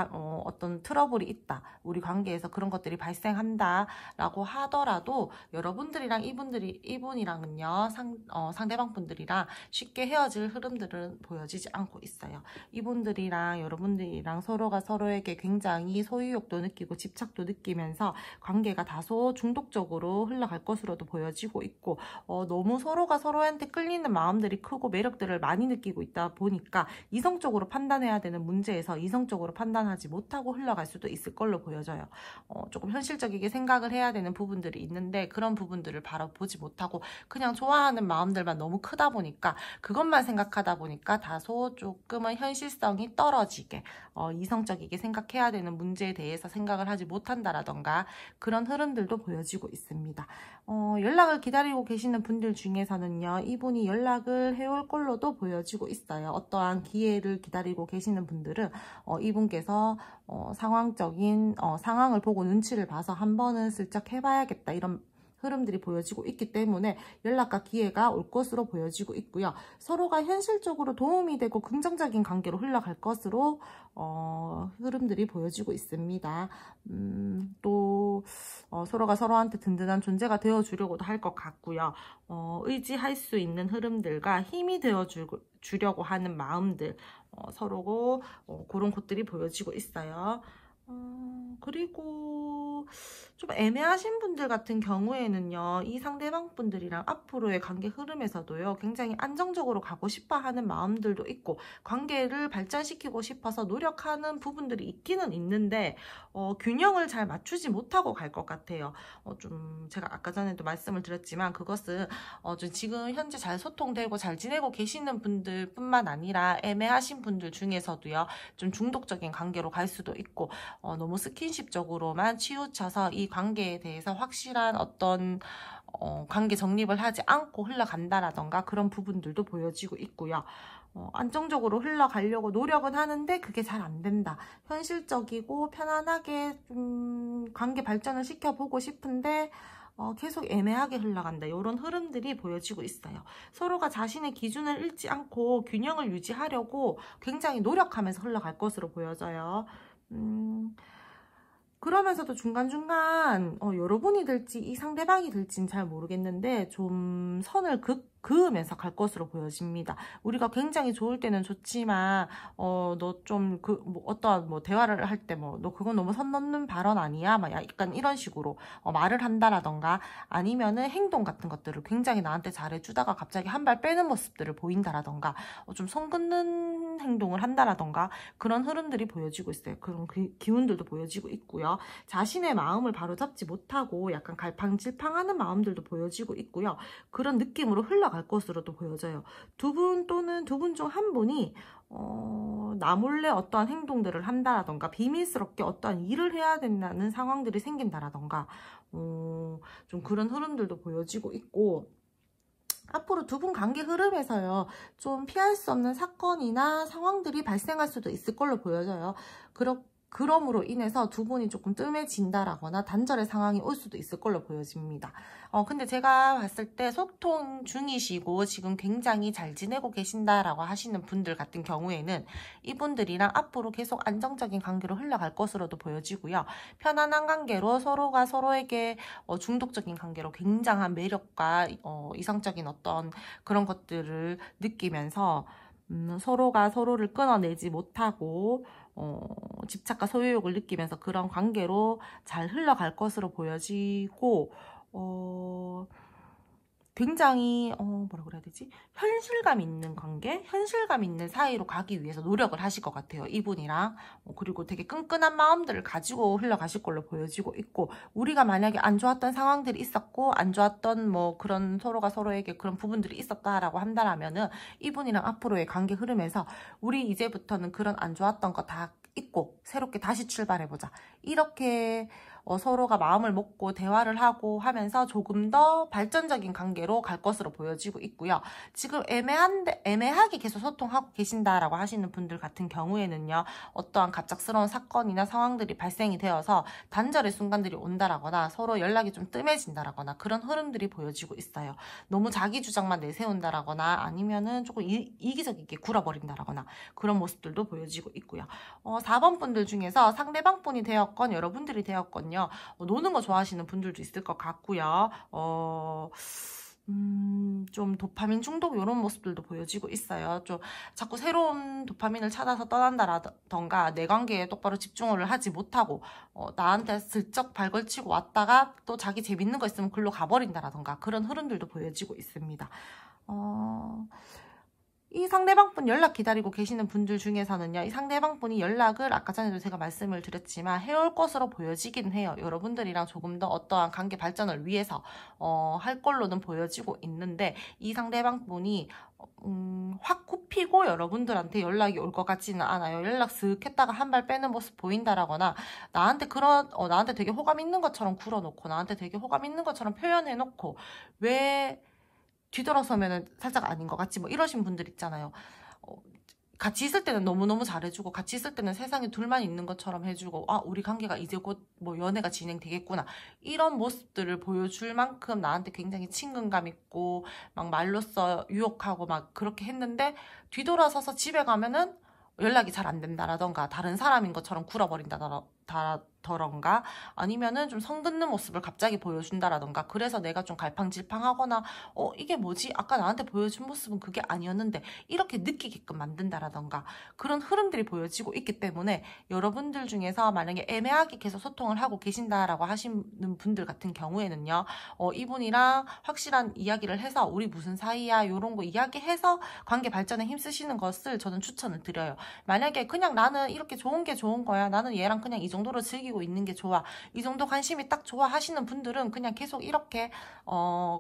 어떤 트러블이 있다, 우리 관계에서 그런 것들이 발생한다 라고 하더라도 여러분들이랑 이분이랑은요, 상대방 분들이랑 쉽게 헤어질 흐름들은 보여지지 않고 있어요. 이분들이랑 여러분들이랑 서로가 서로에게 굉장히 소유욕도 느끼고 집착도 느끼면서 관계가 다소 중독적으로 흘러갈 것으로도 보여지고 있고, 너무 서로가 서로한테 끌리는 마음들이 크고 매력들을 많이 느끼고 있다 보니까 이성적으로 판단해야 되는 문제에서 이성적으로 판단하지 못하고 흘러갈 수도 있을 걸로 보여져요. 조금 현실적이게 생각을 해야 되는 부분들이 있는데 그런 부분들을 바로 보지 못하고 그냥 좋아하는 하는 마음들만 너무 크다 보니까 그것만 생각하다 보니까 다소 조금은 현실성이 떨어지게 이성적이게 생각해야 되는 문제에 대해서 생각을 하지 못한다라던가 그런 흐름들도 보여지고 있습니다. 연락을 기다리고 계시는 분들 중에서는요, 이분이 연락을 해올 걸로도 보여지고 있어요. 어떠한 기회를 기다리고 계시는 분들은 이분께서 상황을 보고 눈치를 봐서 한 번은 슬쩍 해봐야겠다, 이런 흐름들이 보여지고 있기 때문에 연락과 기회가 올 것으로 보여지고 있고요. 서로가 현실적으로 도움이 되고 긍정적인 관계로 흘러갈 것으로 흐름들이 보여지고 있습니다. 또 서로가 서로한테 든든한 존재가 되어주려고도 할 것 같고요. 의지할 수 있는 흐름들과 힘이 되어주려고 하는 마음들, 서로고 그런 것들이 보여지고 있어요. 그리고 좀 애매하신 분들 같은 경우에는요, 이 상대방 분들이랑 앞으로의 관계 흐름에서도요, 굉장히 안정적으로 가고 싶어 하는 마음들도 있고, 관계를 발전시키고 싶어서 노력하는 부분들이 있기는 있는데, 균형을 잘 맞추지 못하고 갈 것 같아요. 좀 제가 아까 전에도 말씀을 드렸지만, 그것은 좀 지금 현재 잘 소통되고 잘 지내고 계시는 분들 뿐만 아니라 애매하신 분들 중에서도요, 좀 중독적인 관계로 갈 수도 있고, 너무 스킨십적으로만 치우쳐서 이 관계에 대해서 확실한 어떤 관계 정립을 하지 않고 흘러간다라던가 그런 부분들도 보여지고 있고요. 안정적으로 흘러가려고 노력은 하는데 그게 잘 안 된다. 현실적이고 편안하게 좀 관계 발전을 시켜보고 싶은데 계속 애매하게 흘러간다. 이런 흐름들이 보여지고 있어요. 서로가 자신의 기준을 잃지 않고 균형을 유지하려고 굉장히 노력하면서 흘러갈 것으로 보여져요. 그러면서도 중간중간 여러분이 될지 이 상대방이 될지는 잘 모르겠는데 좀 선을 그으면서 갈 것으로 보여집니다. 우리가 굉장히 좋을 때는 좋지만 너 좀 어떤 대화를 할 때 너 그건 너무 선 넘는 발언 아니야? 막 약간 이런 식으로 말을 한다라던가 아니면은 행동 같은 것들을 굉장히 나한테 잘해주다가 갑자기 한 발 빼는 모습들을 보인다라던가 좀 선 긋는 행동을 한다라던가 그런 흐름들이 보여지고 있어요. 그런 기운들도 보여지고 있고요. 자신의 마음을 바로잡지 못하고 약간 갈팡질팡하는 마음들도 보여지고 있고요. 그런 느낌으로 흘러갈 것으로도 보여져요. 두 분 또는 두 분 중 한 분이 나 몰래 어떠한 행동들을 한다라던가 비밀스럽게 어떠한 일을 해야 된다는 상황들이 생긴다라던가 좀 그런 흐름들도 보여지고 있고, 앞으로 두 분 관계 흐름에서요, 좀 피할 수 없는 사건이나 상황들이 발생할 수도 있을 걸로 보여져요. 그럼으로 인해서 두 분이 조금 뜸해진다라거나 단절의 상황이 올 수도 있을 걸로 보여집니다. 근데 제가 봤을 때 소통 중이시고 지금 굉장히 잘 지내고 계신다라고 하시는 분들 같은 경우에는 이분들이랑 앞으로 계속 안정적인 관계로 흘러갈 것으로도 보여지고요. 편안한 관계로 서로가 서로에게 중독적인 관계로 굉장한 매력과 이성적인 어떤 그런 것들을 느끼면서 서로가 서로를 끊어내지 못하고 집착과 소유욕을 느끼면서 그런 관계로 잘 흘러갈 것으로 보여지고, 굉장히 뭐라 그래야 되지? 현실감 있는 관계? 현실감 있는 사이로 가기 위해서 노력을 하실 것 같아요. 이분이랑. 그리고 되게 끈끈한 마음들을 가지고 흘러가실 걸로 보여지고 있고, 우리가 만약에 안 좋았던 상황들이 있었고 안 좋았던 그런 서로가 서로에게 그런 부분들이 있었다라고 한다라면은 이분이랑 앞으로의 관계 흐름에서 우리 이제부터는 그런 안 좋았던 거 다 잊고 새롭게 다시 출발해보자. 이렇게 서로가 마음을 먹고 대화를 하고 하면서 조금 더 발전적인 관계로 갈 것으로 보여지고 있고요. 지금 애매하게 계속 소통하고 계신다라고 하시는 분들 같은 경우에는요, 어떠한 갑작스러운 사건이나 상황들이 발생이 되어서 단절의 순간들이 온다라거나 서로 연락이 좀 뜸해진다라거나 그런 흐름들이 보여지고 있어요. 너무 자기 주장만 내세운다라거나 아니면은 조금 이기적이게 굴어버린다라거나 그런 모습들도 보여지고 있고요. 4번 분들 중에서 상대방 분이 되었건 여러분들이 되었건요, 노는 거 좋아하시는 분들도 있을 것 같고요. 좀 도파민 중독 이런 모습들도 보여지고 있어요. 좀 자꾸 새로운 도파민을 찾아서 떠난다라던가 내 관계에 똑바로 집중을 하지 못하고 나한테 슬쩍 발걸치고 왔다가 또 자기 재밌는 거 있으면 글로 가버린다라던가 그런 흐름들도 보여지고 있습니다. 이 상대방분 연락 기다리고 계시는 분들 중에서는요, 이 상대방분이 연락을 아까 전에도 제가 말씀을 드렸지만 해올 것으로 보여지긴 해요. 여러분들이랑 조금 더 어떠한 관계 발전을 위해서 할 걸로는 보여지고 있는데, 이 상대방분이 확 굽히고 여러분들한테 연락이 올 것 같지는 않아요. 연락 슥 했다가 한 발 빼는 모습 보인다라거나, 나한테 나한테 되게 호감 있는 것처럼 굴어놓고, 나한테 되게 호감 있는 것처럼 표현해놓고, 왜 뒤돌아서면은 살짝 아닌 것 같지, 뭐 이러신 분들 있잖아요. 같이 있을 때는 너무너무 잘해주고, 같이 있을 때는 세상에 둘만 있는 것처럼 해주고, 아, 우리 관계가 이제 곧 뭐 연애가 진행되겠구나, 이런 모습들을 보여줄 만큼 나한테 굉장히 친근감 있고 막 말로써 유혹하고 막 그렇게 했는데, 뒤돌아서서 집에 가면은 연락이 잘 안 된다라던가, 다른 사람인 것처럼 굴어버린다더런가, 아니면은 좀 성긋는 모습을 갑자기 보여준다라던가, 그래서 내가 좀 갈팡질팡하거나, 이게 뭐지? 아까 나한테 보여준 모습은 그게 아니었는데, 이렇게 느끼게끔 만든다라던가, 그런 흐름들이 보여지고 있기 때문에, 여러분들 중에서 만약에 애매하게 계속 소통을 하고 계신다라고 하시는 분들 같은 경우에는요, 이분이랑 확실한 이야기를 해서 우리 무슨 사이야, 요런 거 이야기해서 관계 발전에 힘쓰시는 것을 저는 추천을 드려요. 만약에 그냥 나는 이렇게 좋은 게 좋은 거야, 나는 얘랑 그냥 이 정도로 즐기고 있는 게 좋아, 이 정도 관심이 딱 좋아 하시는 분들은 그냥 계속 이렇게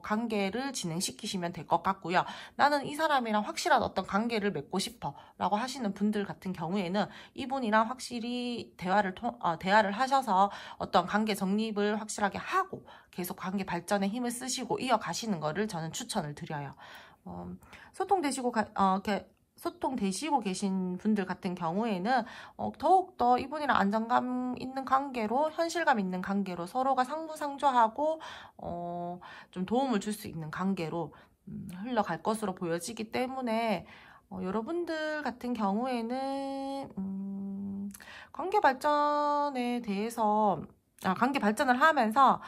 관계를 진행시키시면 될 것 같고요. 나는 이 사람이랑 확실한 어떤 관계를 맺고 싶어 라고 하시는 분들 같은 경우에는, 이분이랑 확실히 대화를 하셔서 어떤 관계 정립을 확실하게 하고 계속 관계 발전에 힘을 쓰시고 이어가시는 거를 저는 추천을 드려요. 소통되시고 계신 분들 같은 경우에는 더욱더 이분이랑 안정감 있는 관계로, 현실감 있는 관계로, 서로가 상부상조하고 좀 도움을 줄 수 있는 관계로 흘러갈 것으로 보여지기 때문에, 여러분들 같은 경우에는 관계 발전에 대해서, 관계 발전을 하면서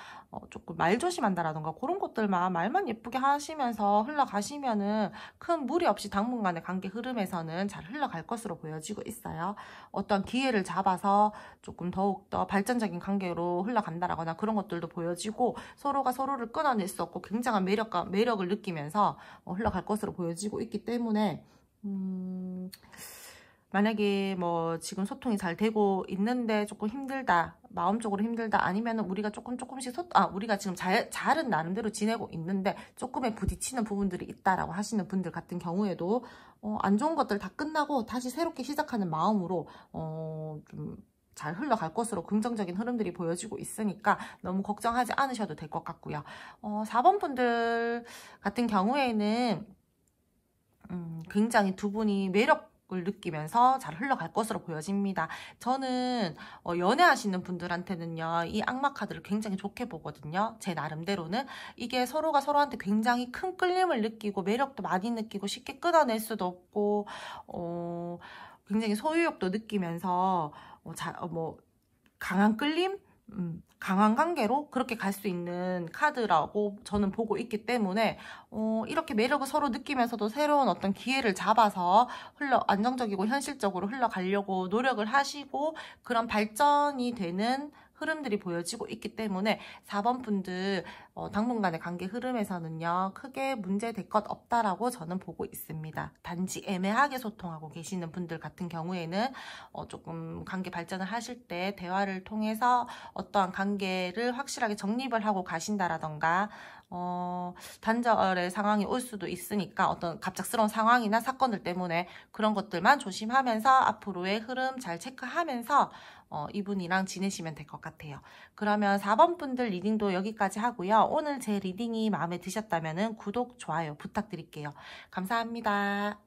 조금 말 조심한다라던가 그런 것들만, 말만 예쁘게 하시면서 흘러가시면은 큰 무리 없이 당분간의 관계 흐름에서는 잘 흘러갈 것으로 보여지고 있어요. 어떤 기회를 잡아서 조금 더욱더 발전적인 관계로 흘러간다라거나 그런 것들도 보여지고, 서로가 서로를 끊어낼 수 없고 굉장한 매력을 느끼면서 흘러갈 것으로 보여지고 있기 때문에, 만약에 뭐 지금 소통이 잘 되고 있는데 조금 힘들다, 마음적으로 힘들다, 아니면은 우리가 조금씩 우리가 지금 잘은 나름대로 지내고 있는데 조금의 부딪히는 부분들이 있다라고 하시는 분들 같은 경우에도 안 좋은 것들 다 끝나고 다시 새롭게 시작하는 마음으로 좀 잘 흘러갈 것으로 긍정적인 흐름들이 보여지고 있으니까 너무 걱정하지 않으셔도 될 것 같고요. 4번 분들 같은 경우에는 굉장히 두 분이 매력을 느끼면서 잘 흘러갈 것으로 보여집니다. 저는 연애하시는 분들한테는요, 이 악마 카드를 굉장히 좋게 보거든요. 제 나름대로는 이게 서로가 서로한테 굉장히 큰 끌림을 느끼고 매력도 많이 느끼고 쉽게 끊어낼 수도 없고 굉장히 소유욕도 느끼면서 강한 끌림? 강한 관계로 그렇게 갈 수 있는 카드라고 저는 보고 있기 때문에, 이렇게 매력을 서로 느끼면서도 새로운 어떤 기회를 잡아서 안정적이고 현실적으로 흘러가려고 노력을 하시고 그런 발전이 되는 흐름들이 보여지고 있기 때문에 4번 분들 당분간의 관계 흐름에서는요, 크게 문제될 것 없다라고 저는 보고 있습니다. 단지 애매하게 소통하고 계시는 분들 같은 경우에는 조금 관계 발전을 하실 때 대화를 통해서 어떠한 관계를 확실하게 정립을 하고 가신다라던가, 단절의 상황이 올 수도 있으니까 어떤 갑작스러운 상황이나 사건들 때문에 그런 것들만 조심하면서 앞으로의 흐름 잘 체크하면서 이분이랑 지내시면 될 것 같아요. 그러면 4번 분들 리딩도 여기까지 하고요. 오늘 제 리딩이 마음에 드셨다면 구독, 좋아요 부탁드릴게요. 감사합니다.